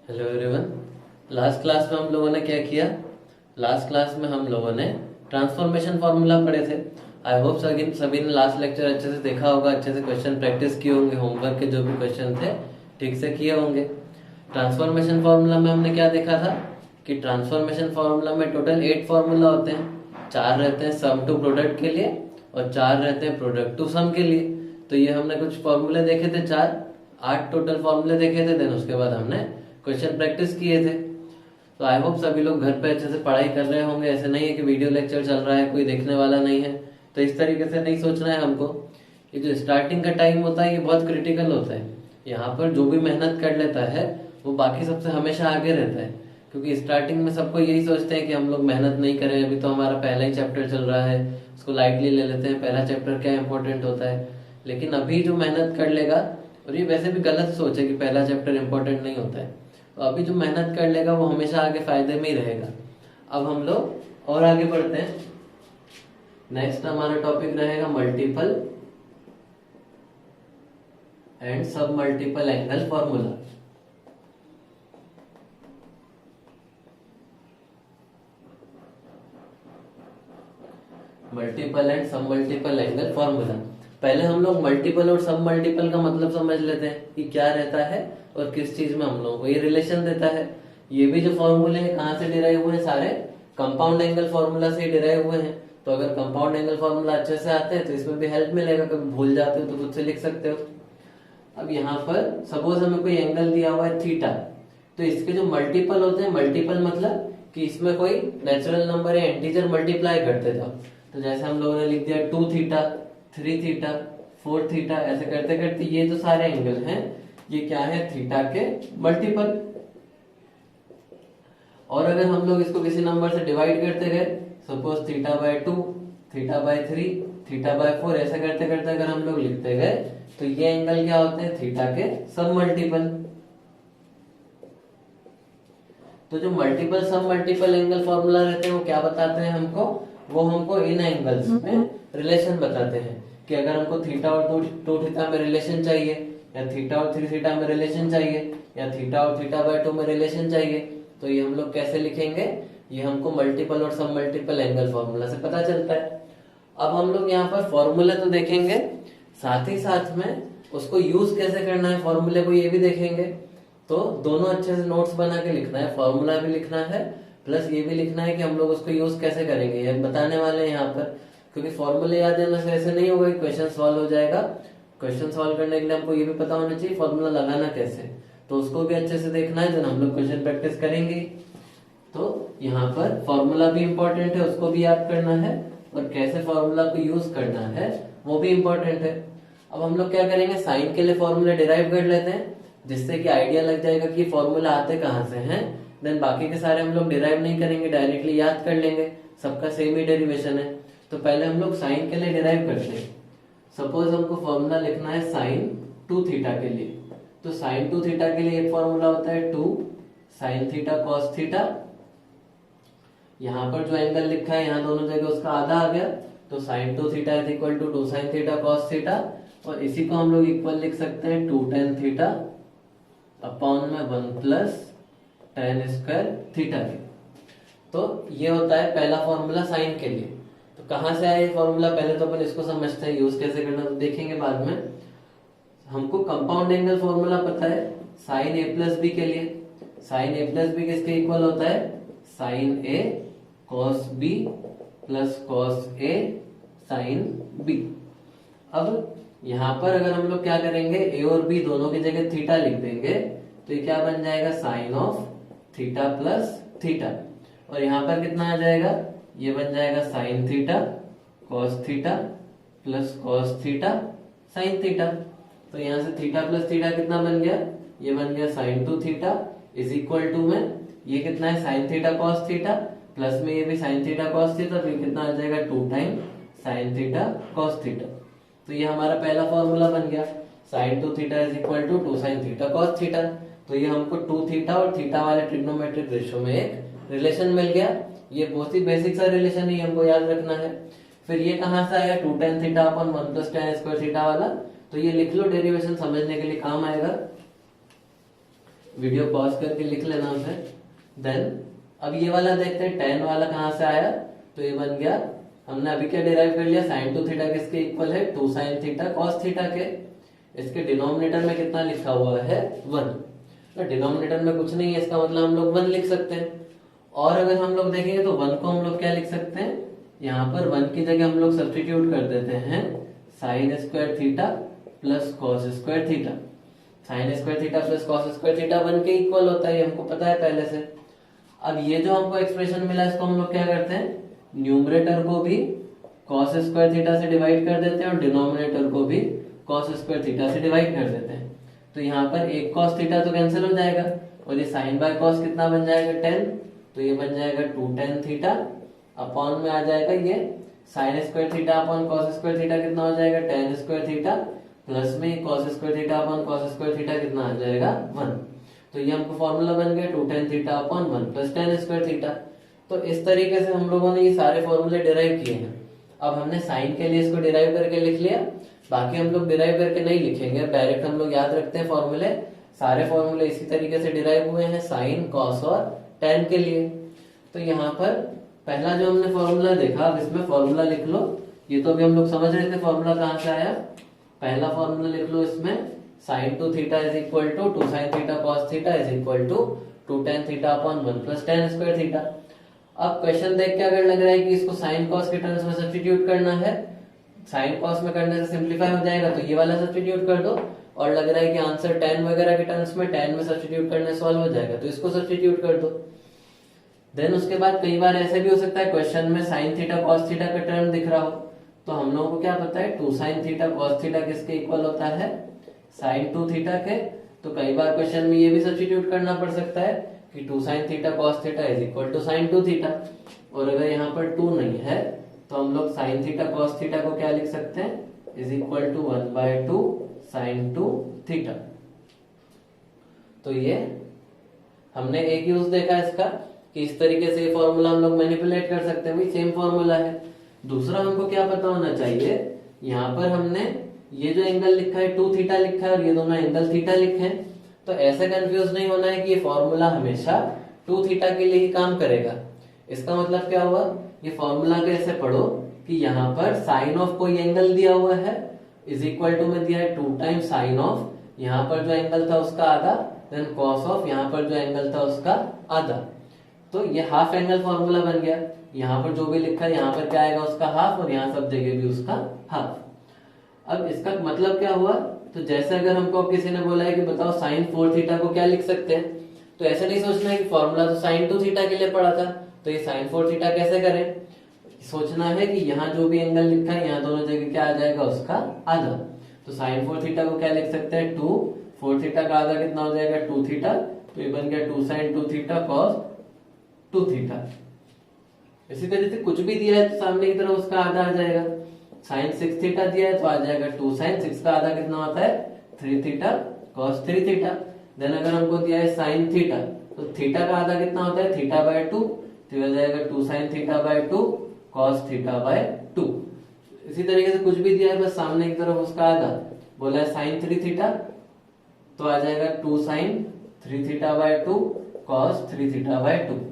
Hello everyone. Last class में हम लोगों ने क्या किया? लास्ट क्लास में हम लोगों ने ट्रांसफॉर्मेशन फार्मूला पढ़े थे। आई होप सभी ने लास्ट लेक्चर अच्छे से देखा होगा, अच्छे से क्वेश्चन प्रैक्टिस किए होंगे, होमवर्क के जो भी क्वेश्चन थे ठीक से किए होंगे। ट्रांसफॉर्मेशन फार्मूला में हमने क्या देखा था कि ट्रांसफॉर्मेशन फार्मूला में टोटल 8 फार्मूला होते हैं। 4 रहते हैं सम टू प्रोडक्ट के लिए और 4 रहते हैं प्रोडक्ट टू सम के लिए। तो ये हमने कुछ फार्मूले देखे थे, 8 टोटल फार्मूले देखे थे। देन उसके बाद हमने क्वेश्चन प्रैक्टिस किए थे। तो आई होप सभी लोग घर पे अच्छे से पढ़ाई कर रहे होंगे। ऐसे नहीं है कि वीडियो लेक्चर चल रहा है कोई देखने वाला नहीं है, तो इस तरीके से नहीं सोचना है हमको। ये जो स्टार्टिंग का टाइम होता है ये बहुत क्रिटिकल होता है। यहाँ पर जो भी मेहनत कर लेता है वो बाकी सबसे हमेशा आगे रहता है, क्योंकि स्टार्टिंग में सबको यही सोचते हैं कि हम लोग मेहनत नहीं करें, अभी तो हमारा पहला ही चैप्टर चल रहा है, उसको लाइटली ले लेते हैं, पहला चैप्टर क्या इंपॉर्टेंट होता है। लेकिन अभी जो मेहनत कर लेगा, और ये वैसे भी गलत सोच है कि पहला चैप्टर इंपॉर्टेंट नहीं होता है, तो अभी जो मेहनत कर लेगा वो हमेशा आगे फायदे में ही रहेगा। अब हम लोग और आगे बढ़ते हैं। नेक्स्ट हमारा टॉपिक रहेगा मल्टीपल एंड सब multiple angle formula. Multiple and सब मल्टीपल एंगल फॉर्मूला। पहले हम लोग मल्टीपल और सब मल्टीपल का मतलब समझ लेते हैं कि क्या रहता है और किस चीज में हम लोगों को ये रिलेशन देता है। ये भी जो फॉर्मूले हैं कहाँ से डिराइव हुए हैं? सारे कंपाउंड एंगल फॉर्मूला से डिराइव हुए हैं। तो अगर कंपाउंड एंगल फॉर्मूला अच्छे से आते हैं तो इसमें भी हेल्प मिलेगा, कभी भूल जाते हो तो खुद से लिख सकते हो। अब यहाँ पर सपोज हमें कोई एंगल दिया हुआ है थीटा, तो इसके जो मल्टीपल होते हैं, मल्टीपल मतलब कि इसमें कोई नेचुरल नंबर या इंटीजर मल्टीप्लाई करते जाओ। तो जैसे हम लोगों ने लिख दिया 2 थीटा, 3 थीटा, 4 थीटा, ऐसे करते करते ये जो सारे एंगल हैं ये क्या है? थीटा के मल्टीपल। और अगर हम लोग इसको किसी नंबर से डिवाइड करते गए, suppose theta by 2, theta by 3, theta by 4, ऐसा करते करते अगर हम लोग लिखते गए तो ये एंगल क्या होते हैं? थीटा के सब मल्टीपल। तो जो मल्टीपल सब मल्टीपल एंगल फॉर्मूला रहते हैं वो क्या बताते हैं हमको? वो हमको इन एंगल्स में रिलेशन बताते हैं कि अगर हमको थीटा और 2 थीटा में रिलेशन चाहिए, या थीटा और 3 थीटा में रिलेशन चाहिए, या थीटा और थीटा बाय 2 में रिलेशन चाहिए, तो ये हम लोग कैसे लिखेंगे? ये हमको मल्टीपल और सब मल्टीपल एंगल फॉर्मूला से पता चलता है। अब हम लोग यहाँ पर फॉर्मूला तो देखेंगे, साथ ही साथ में उसको यूज कैसे करना है फॉर्मूले को ये भी देखेंगे। तो दोनों अच्छे से नोट्स बना के लिखना है, फॉर्मूला भी लिखना है प्लस ये भी लिखना है कि हम लोग उसको यूज कैसे करेंगे, ये बताने वाले हैं यहाँ पर। क्योंकि फॉर्मूले याद रहने से ऐसे नहीं होगा कि क्वेश्चन सॉल्व हो जाएगा। क्वेश्चन सॉल्व करने के लिए हमको ये भी पता होना चाहिए फॉर्मूला लगाना कैसे, तो उसको भी अच्छे से देखना है जब हम लोग क्वेश्चन प्रैक्टिस करेंगे। तो यहाँ पर फॉर्मूला भी इंपॉर्टेंट है, उसको भी याद करना है, और कैसे फॉर्मूला को यूज करना है वो भी इंपॉर्टेंट है। अब हम लोग क्या करेंगे? साइन के लिए फॉर्मूला डिराइव कर लेते हैं, जिससे कि आइडिया लग जाएगा कि फॉर्मूला आते कहाँ से हैं। देन बाकी के सारे हम लोग डिराइव नहीं करेंगे, डायरेक्टली याद कर लेंगे, सबका सेम ही डेरिवेशन है। तो पहले हम लोग साइन के लिए डिराइव करते हैं। सपोज हमको फॉर्मूला लिखना है साइन 2 थीटा के लिए, तो साइन 2 थीटा के लिए एक फॉर्मूला होता है 2 साइन थीटा कॉस थीटा। यहाँ पर जो एंगल लिखा है यहाँ दोनों जगह उसका आधा आ गया, तो sine 2 theta is equal to 2 sine theta cos theta. और इसी को हम लोग इक्वल लिख सकते हैं 2 टेन थीटा अपॉन में 1 प्लस टेन स्क्वायर थीटा के। तो ये होता है पहला फॉर्मूला साइन के लिए। तो कहाँ से आया ये फॉर्मूला? पहले तो अपन इसको समझते हैं, यूज कैसे करना तो देखेंगे बाद में। हमको कंपाउंड एंगल फॉर्मूला पता है साइन ए प्लस बी के लिए। साइन ए प्लस बी किसके इक्वल होता है? Sign A cos B plus cos A sine B. अब यहाँ पर अगर हम लोग क्या करेंगे, ए और बी दोनों की जगह थीटा लिख देंगे, तो ये क्या बन जाएगा? Sine of theta plus theta. और यहाँ पर कितना आ जाएगा? ये बन जाएगा sine theta cos theta plus cos theta sine theta. तो यहाँ से थीटा प्लस थीटा कितना बन गया? ये बन गया sine 2 theta is equal to में ये कितना है? Sine theta cos theta plus में ये भी साइन थीटा कॉस थीटा, तो ये कितना आ जाएगा? 2 time sine theta cos theta. तो ये हमारा पहला फॉर्मूला बन गया, sine 2 theta is equal to 2 sine theta cos theta. तो ये हमको 2 थीटा और थीटा वाले ट्रिग्नोमेट्रिक रेशियो में एक रिलेशन मिल गया। ये बहुत ही बेसिक सा रिलेशन है, हमको याद रखना है। फिर ये कहाँ से आया? 2 टेन थीटा अपन 1 प्लस टेन स्क्वायर थीटा वाला, तो ये लिख लो, डेरिवेशन समझने के लिए काम आएगा। वीडियो पॉज करके लिख लेना उसे। देन अब ये वाला देखते हैं, tan वाला कहाँ से आया, तो ये बन गया, हमने अभी क्या डिराइव कर लिया, sin 2 थीटा किसके इक्वल है, 2 sin थीटा cos थीटा के। इसके डिनोमिनेटर में कितना लिखा हुआ है, 1। तो डिनोमिनेटर में कुछ नहीं है, इसका मतलब हम लोग 1 लिख सकते हैं। और अगर हम लोग देखेंगे तो 1 को हम लोग क्या लिख सकते हैं, यहाँ पर 1 की जगह हम लोग सब्स्टिट्यूट कर देते हैं sin square theta plus cos square theta. sin square theta plus cos square theta 1 के इक्वल होता है, ये हमको पता है पहले से। अब ये जो हमको एक्सप्रेशन मिला, इसको हम लोग क्या करते हैं, न्यूमरेटर को भी cos स्क्वायर थीटा से डिवाइड कर देते हैं और डिनोमिनेटर को भी cos स्क्वायर थीटा से डिवाइड कर देते हैं। तो यहाँ पर एक cos थीटा तो कैंसिल हो जाएगा और ये sin बाय cos कितना बन जाएगा, 10। तो ये बन जाएगा 2 tan थीटा, अपॉन में आ जाएगा ये sin square theta upon cos square theta कितना हो जाएगा, tan स्क्वायर थीटा, प्लस में cos square theta upon cos square theta कितना आ जाएगा, 1। तो ये हमको फॉर्मूला बन गया 2 tan theta upon 1 plus tan square theta. तो इस तरीके से हम लोगों ने ये सारे फॉर्मूले डिराइव किए हैं। अब हमने साइन के लिए इसको डिराइव करके लिख लिया, बाकी हम लोग डिराइव करके नहीं लिखेंगे, डायरेक्ट हम लोग याद रखते हैं फॉर्मूले। सारे फॉर्मूले इसी तरीके से डिराइव हुए हैं साइन, कॉस और tan के लिए। तो यहाँ पर पहला जो हमने फॉर्मूला देखा, अब इसमें फॉर्मूला लिख लो। ये तो अभी हम लोग समझ रहे थे फॉर्मूला कहाँ से आया। पहला फॉर्मूला लिख लो इसमें, sin 2 theta is equal to 2 sin theta cos theta is equal to 2 tan theta upon 1 plus tan square theta. अब क्वेश्चन देख के अगर लग रहा है कि इसको sin cos के टर्म्स में सब्स्टिट्यूट करना है, sin cos में करने से सिंपलीफाई हो जाएगा, तो ये वाला सब्स्टिट्यूट कर दो। और लग रहा है कि आंसर tan वगैरह के टर्म्स में tan में सब्स्टिट्यूट करने सॉल्व हो जाएगा, तो इसको सब्स्टिट्यूट कर दो। देन उसके बाद कई बार ऐसे भी हो सकता है क्वेश्चन में sin थीटा cos थीटा का टर्म दिख रहा हो, तो हम लोगों को क्या पता है 2 sin थीटा cos थीटा किसके इक्वल होता है, sin 2 थीटा के। तो कई बार क्वेश्चन में ये भी सब्स्टिट्यूट करना पड़ सकता है कि 2 sin theta cos theta is equal to sin 2 theta. और अगर यहाँ पर 2 नहीं है तो हम लोग sin थीटा cos थीटा को क्या लिख सकते हैं, is equal to 1/2 sin 2 theta. तो ये हमने एक यूज देखा इसका कि इस तरीके से फॉर्मूला हम लोग मैनिपुलेट कर सकते हैं, सेम फॉर्मूला है। दूसरा हमको क्या पता होना चाहिए, यहाँ पर हमने ये जो एंगल लिखा है 2 थीटा लिखा है और ये दोनों एंगल थीटा लिखे हैं, तो ऐसे कंफ्यूज नहीं होना है कि ये फॉर्मूला हमेशा 2 थीटा के लिए ही काम करेगा। इसका मतलब क्या हुआ, ये फॉर्मूला को ऐसे पढ़ो कि यहाँ पर साइन ऑफ कोई एंगल दिया हुआ है, इज इक्वल टू में दिया है 2 टाइम्स साइन ऑफ, यहाँ पर जो एंगल था उसका आधा, देन कॉस ऑफ, यहाँ पर जो एंगल था उसका आधा। तो ये हाफ एंगल फॉर्मूला बन गया। यहाँ पर जो भी लिखा है यहाँ पर क्या आएगा, उसका हाफ, और यहाँ सब जगह भी उसका हाफ। अब इसका मतलब क्या हुआ, तो जैसे अगर हमको किसी ने बोला है कि बताओ sin 4 थीटा को क्या लिख सकते हैं, तो ऐसे नहीं सोचना है कि फॉर्मूला तो sin 2 थीटा के लिए पड़ा था, तो ये sin 4 थीटा कैसे करें। सोचना है कि यहाँ जो भी एंगल लिखा है यहाँ दोनों जगह क्या आ जाएगा, उसका आधा। तो sin 4 थीटा को क्या लिख सकते हैं, 2, 4 थीटा का आधा कितना हो जाएगा, 2 थीटा, तो ये बन गया 2 sin 2 थीटा cos 2 थीटा। इसी तरह से कुछ भी दिया है तो सामने की तरफ उसका आधा आ जाएगा। sin 6 थीटा दिया है तो आ जाएगा 2 sin 6 का आधा कितना होता है, 3 थीटा cos 3 थीटा। देन अगर हमको दिया है sin थीटा, तो थीटा का आधा कितना होता है, थीटा बाय 2, तो हो जाएगा 2 sin theta by 2 cos theta by 2। इसी तरीके से कुछ भी दिया है बस सामने की तरफ उसका आधा, बोला है sin 3 थीटा, तो आ जाएगा 2 sin 3 theta by 2 cos 3 theta by 2।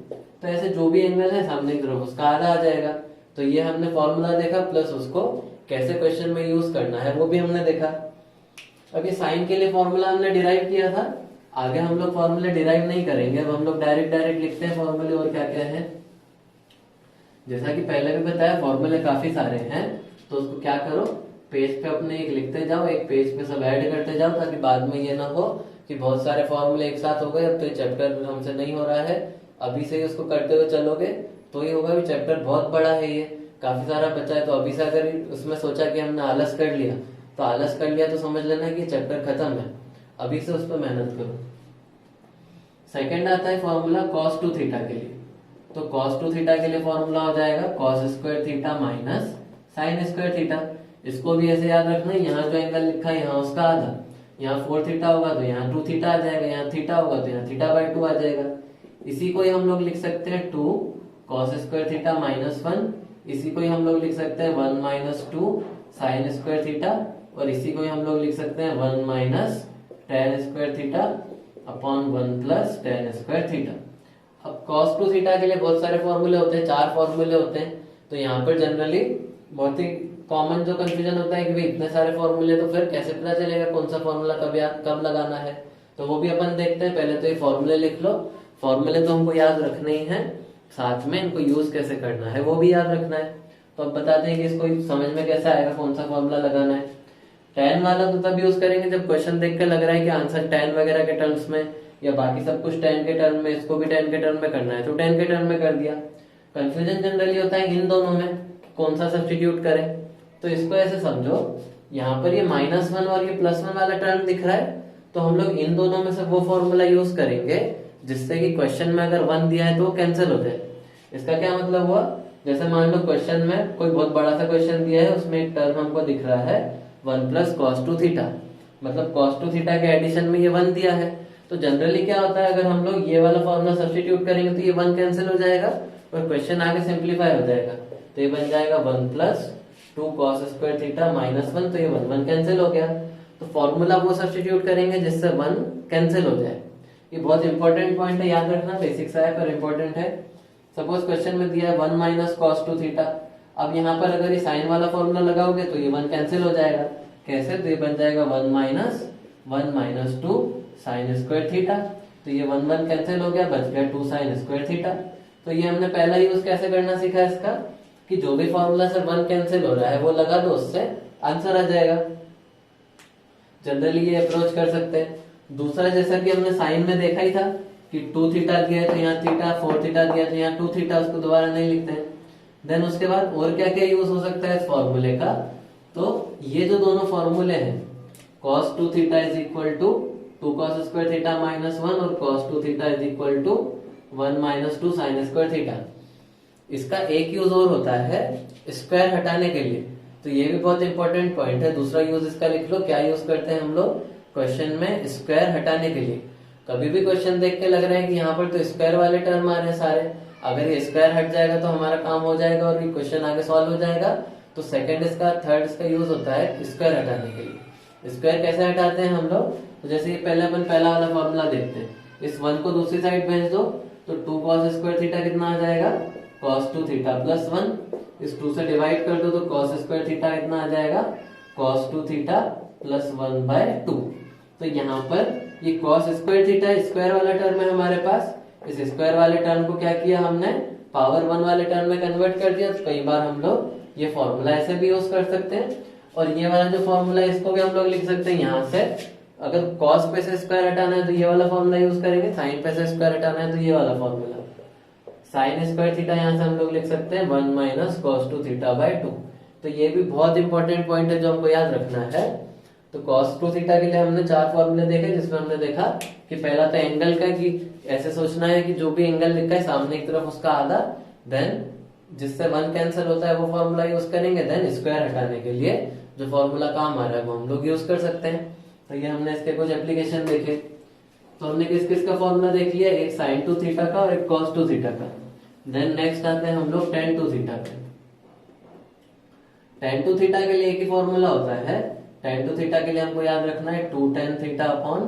तो ऐसे जो भी एंगल है सामने की तरफ उसका आधा आ जाएगा। तो ये हमने फॉर्मूला देखा, प्लस उसको कैसे क्वेश्चन में यूज करना है वो भी हमने देखा। अभी साइन के लिए फॉर्मूला हमने डिराइव किया था, आगे हम लोग फॉर्मूले डिराइव नहीं करेंगे, अब हम लोग डायरेक्ट लिखते हैं फॉर्मूले। और क्या क्या है, जैसा कि पहले भी बताया फॉर्मूले काफी सारे हैं, तो उसको क्या करो, पेज पे अपने एक लिखते जाओ, एक पेज पे सब ऐड करते जाओ, ताकि बाद में ये ना हो कि बहुत सारे फॉर्मूले एक साथ हो गए, अब तो ये चैप्टर हमसे नहीं हो रहा है। अभी से ही उसको करते हुए चलोगे तो ये होगा भी चैप्टर बहुत बड़ा है, ये काफी सारा बचा है। तो अभी से अगर उसमें सोचा कि हमने आलस कर लिया, तो आलस कर लिया तो समझ लेना कि चैप्टर खत्म है, अभी से उस पर मेहनत करो। सेकंड आता है फॉर्मूला cos 2 थीटा के लिए। तो cos 2 थीटा के लिए फॉर्मूला हो जाएगा cos square theta minus sign square theta. इसको भी ऐसे याद रखना, यहाँ जो एंगल लिखा है यहाँ उसका आधा, यहाँ 4 थीटा होगा तो यहाँ 2 थीटा आ जाएगा, यहाँ थीटा होगा तो यहाँ थीटा बाय 2 आ जाएगा। इसी को ही हम लोग लिख सकते हैं 2 cos स्क्वायर थीटा माइनस 1, इसी को ही हम लोग लिख सकते हैं 1 माइनस 2 साइन स्क्वायर थीटा, और इसी को ही हम लोग लिख सकते हैं 1 minus tan square theta upon 1 plus ten square theta. अब cos टू थीटा के लिए बहुत सारे फॉर्मूले होते हैं, 4 फॉर्मूले होते हैं। तो यहाँ पर जनरली बहुत ही कॉमन जो कंफ्यूजन होता है कि भाई इतने सारे फॉर्मूले, तो फिर कैसे पता चलेगा कौन सा फॉर्मूला कब लगाना है। तो वो भी अपन देखते हैं। पहले तो ये फॉर्मूले लिख लो, फॉर्मूले तो हमको याद रखने ही है, साथ में इनको यूज कैसे करना है वो भी याद रखना है। तो अब बताते हैं कि इसको समझ में कैसे आएगा कौन सा फॉर्मूला लगाना है। tan वाला तो तब यूज करेंगे जब क्वेश्चन देख के लग रहा है कि आंसर tan वगैरह के टर्म्स में या बाकी सब कुछ tan के टर्म में, इसको भी tan के टर्म में करना है तो tan के टर्म में कर दिया। कंफ्यूजन जनरली होता है इन दोनों में कौन सा सब्स्टिट्यूट करें। तो इसको ऐसे समझो, यहाँ पर ये -1 और ये +1 वाला टर्म दिख रहा है, तो हम लोग इन दोनों में से वो फॉर्मूला यूज करेंगे जिससे कि क्वेश्चन में अगर 1 दिया है तो वो कैंसिल हो जाए। इसका क्या मतलब हुआ, जैसे मान लो क्वेश्चन में कोई बहुत बड़ा सा क्वेश्चन दिया है, उसमें एक टर्म हमको दिख रहा है 1 प्लस cos टू थीटा, मतलब cos टू थीटा के एडिशन में ये 1 दिया है। तो जनरली क्या होता है, अगर हम लोग ये वाला फॉर्मूला सब्स्टिट्यूट करेंगे तो ये 1 कैंसिल हो जाएगा और क्वेश्चन आगे सिंप्लीफाई हो जाएगा। तो ये बन जाएगा 1 प्लस 2 cos स्क्वायर थीटा -1, तो ये 1 कैंसिल हो गया। तो फॉर्मूला वो सब्स्टिट्यूट करेंगे जिससे 1 कैंसिल हो जाए। ये बहुत इंपॉर्टेंट पॉइंट है, याद रखना, बेसिक्स है पर इंपॉर्टेंट है। सपोज क्वेश्चन में दिया है 1 माइनस cos टू थीटा। अब यहाँ पर अगर ये साइन वाला फॉर्मूला लगाओगे तो ये 1 कैंसिल हो जाएगा। कैसे, तो ये बन जाएगा 1 माइनस 2 साइन स्क्वायर थीटा। तो ये 1 कैंसिल हो गया, बच गया 2 साइन स्क्वायर थीटा। तो ये हमने पहला यूज कैसे करना सीखा इसका, कि जो भी फॉर्मूला से 1 कैंसिल हो रहा है वो लगा दो, उससे आंसर आ जाएगा। जनरली ये अप्रोच कर सकते हैं। दूसरा, जैसा कि हमने साइन में देखा ही था कि 2 थीटा दिया है तो यहाँ थीटा, 4 थीटा दिया तो यहाँ 2 थीटा, उसको दोबारा नहीं लिखते हैं। देन उसके बाद और क्या क्या यूज हो सकता है इस फॉर्मूले का, तो ये जो दोनों फॉर्मूले हैं cos two theta is equal to 2 cos square theta -1 और cos two theta is equal to 1 minus 2 sine square theta. इसका एक यूज और होता है स्क्वायर हटाने के लिए, तो ये भी बहुत इंपॉर्टेंट पॉइंट है। दूसरा यूज इसका लिख लो, क्या यूज करते हैं हम लोग क्वेश्चन में स्क्वायर हटाने के लिए। कभी भी क्वेश्चन देख के लग रहा है कि यहाँ पर तो स्क्वायर वाले टर्म आ रहे हैं सारे, अगर ये स्क्वायर हट जाएगा तो हमारा काम हो जाएगा और ये क्वेश्चन आगे सॉल्व हो जाएगा। तो सेकंड इसका, थर्ड इसका यूज होता है स्क्वायर हटाने के लिए। स्क्वायर कैसे हटाते हैं हम लोग, तो जैसे ये पहले अपन पहला वाला फॉर्मूला देखते हैं, इस 1 को दूसरी साइड भेज दो तो 2 cos स्क्वायर थीटा कितना आ जाएगा, cos टू थीटा +1। इस 2 से डिवाइड कर दो तो cos स्क्वायर थीटा कितना आ जाएगा, cos टू थीटा +1/2। तो यहाँ पर ये cos स्क्वायर थीटा स्क्वायर वाला टर्म है हमारे पास, इस स्क्वायर वाले टर्म को क्या किया हमने, पावर 1 वाले टर्म में कन्वर्ट कर दिया। तो कई बार हम लोग ये फॉर्मूला ऐसे भी यूज कर सकते हैं, और ये वाला जो फॉर्मूला है इसको भी हम लोग लिख सकते हैं यहाँ से। अगर cos पे से स्क्वायर हटाना है तो ये वाला फॉर्मूला यूज करेंगे, साइन पे से स्क्वायर हटाना है तो ये वाला फॉर्मूला। साइन स्क्वायर थीटा यहाँ से हम लोग लिख सकते हैं 1 माइनस cos टू थीटा/2। तो ये भी बहुत इंपॉर्टेंट पॉइंट है जो हमको याद रखना है। तो cos टू थीटा के लिए हमने 4 फॉर्मूले देखे, जिसमें हमने देखा कि पहला था एंगल का, कि ऐसे सोचना है कि जो भी एंगल लिखा है सामने की तरफ उसका आधा, देन जिससे 1 कैंसिल होता है वो फॉर्मूला यूज करेंगे। देन स्क्वायर हटाने के लिए जो फॉर्मूला काम आ रहा है वो हम लोग यूज कर सकते हैं। तो ये हमने इसके कुछ एप्लीकेशन देखे। तो हमने किस किस का फॉर्मूला देख लिया, एक साइन टू थीटा का और एक cos टू थीटा का। देन नेक्स्ट आते हैं हम लोग tan टू थीटा पे। tan टू थीटा के लिए एक ही फॉर्मूला होता है। tan टू थीटा के लिए हमको याद रखना है 2 tan theta upon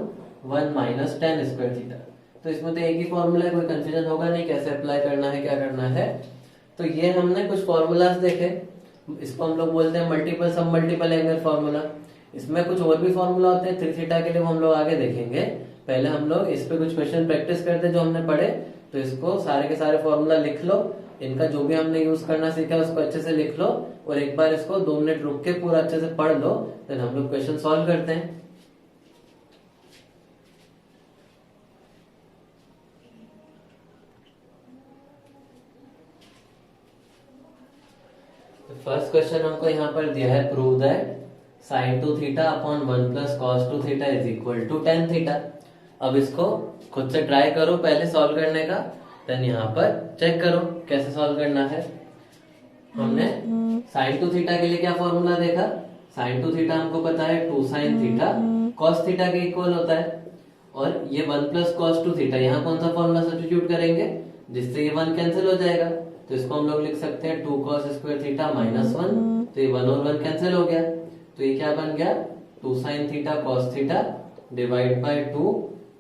1 minus tan square theta. तो इसमें तो एक ही फॉर्मूला है, कोई कंफ्यूजन होगा नहीं कैसे अप्लाई करना है, क्या करना है। तो ये हमने कुछ फॉर्मूलाज देखे, इसको हम लोग बोलते हैं मल्टीपल सब मल्टीपल एंगल फॉर्मूला। इसमें कुछ और भी फॉर्मूला होते हैं 3 थीटा के लिए, वो हम लोग आगे देखेंगे। पहले हम लोग इस पे कुछ क्वेश्चन प्रैक्टिस करते हैं जो हमने पढ़े। तो इसको सारे के सारे फॉर्मूला लिख लो, इनका जो भी हमने यूज करना सीखा उसको अच्छे से लिख लो, और एक बार इसको 2 मिनट रुक के पूरा अच्छे से पढ़ लो। देन हम लोग क्वेश्चन सॉल्व करते हैं। फर्स्ट क्वेश्चन हमको यहाँ पर दिया है, prove that sine two theta upon 1 plus cos two theta is equal to tan theta. अब इसको खुद से ट्राई करो पहले सॉल्व करने का, देन यहाँ पर चेक करो कैसे सॉल्व करना है। हमने साइन टू थीटा के लिए क्या फॉर्मूला देखा, साइन टू थीटा हमको पता है 2 साइन थीटा cos थीटा के इक्वल होता है, और ये 1 प्लस cos टू थीटा, यहाँ कौन सा फॉर्मूला सब्स्टिट्यूट करेंगे जिससे ये 1 कैंसिल हो जाएगा। तो इसको हम लोग लिख सकते हैं 2 cos स्क्वायर थीटा -1, तो ये 1 और 1 कैंसिल हो गया। तो ये क्या बन गया, 2 sine theta cos theta divide by 2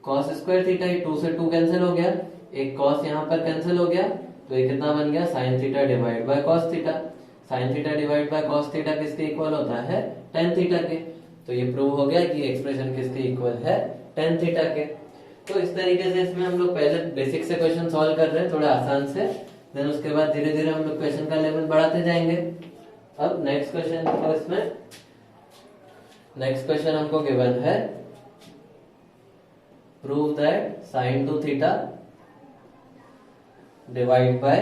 cos square theta, ये 2 से 2 कैंसिल हो गया, एक कॉस यहाँ पर कैंसिल हो गया, तो ये कितना बन गया sine theta divide bye cos theta. Sine theta divide bye cos theta किसके इक्वल होता है टेन थीटा के। तो ये प्रूव हो गया कि एक्सप्रेशन किसके इक्वल है टेन थीटा के। तो इस तरीके से इसमें हम लोग पहले बेसिक से क्वेश्चन सॉल्व कर रहे हैं थोड़ा आसान से, देन उसके बाद धीरे धीरे हम लोग क्वेश्चन का लेवल बढ़ाते जाएंगे। अब नेक्स्ट क्वेश्चन तो इसमें नेक्स्ट क्वेश्चन हमको गिवन है prove that sine two theta divide by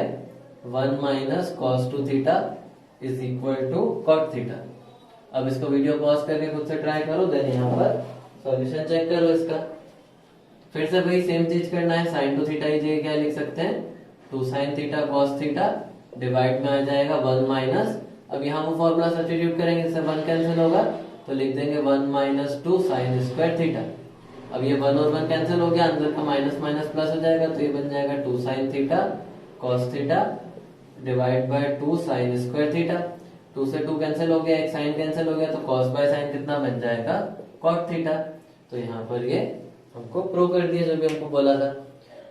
1 minus cos two theta is equal to cot theta. अब इसको वीडियो पॉज करके खुद से ट्राई करो, देन यहाँ पर सॉल्यूशन चेक करो इसका। फिर से वही सेम चीज करना है, साइन टू थीटा की क्या लिख सकते हैं 2 sine theta cos theta divide में आ जाएगा 1 माइनस, अब यहाँ वो फॉर्मूला सब्स्टिट्यूट करेंगे, इससे 1 कैंसिल होगा तो लिख देंगे 1 माइनस 2 साइन स्क्वायर थीटा। अब ये 1 और 1 कैंसिल हो गया, अंदर का माइनस माइनस प्लस हो जाएगा, तो ये बन जाएगा 2 sine theta cos theta divide by 2 sine square theta. 2 से 2 कैंसिल हो गया, एक साइन कैंसिल हो गया, तो कॉस बाय साइन कितना बन जाएगा कॉट थीटा। तो यहाँ पर ये हमको प्रूव कर दिया जो भी हमको बोला था।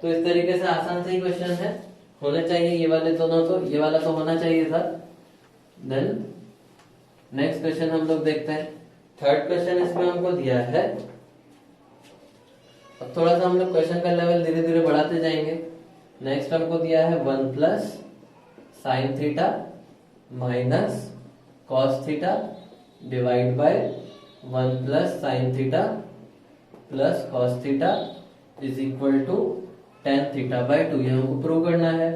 तो इस तरीके से आसान से ही क्वेश्चन है, होने चाहिए ये वाले दोनों, तो ये वाला तो होना चाहिए था। देन नेक्स्ट क्वेश्चन हम लोग देखते हैं। थर्ड क्वेश्चन इसमें हमको दिया है, अब थोड़ा सा हम लोग क्वेश्चन का लेवल धीरे धीरे बढ़ाते जाएंगे। नेक्स्ट हमको दिया है 1 plus sine theta minus cos theta divide by 1 plus sine theta plus cos theta is equal to tan theta by 2, ये हमको प्रूव करना है।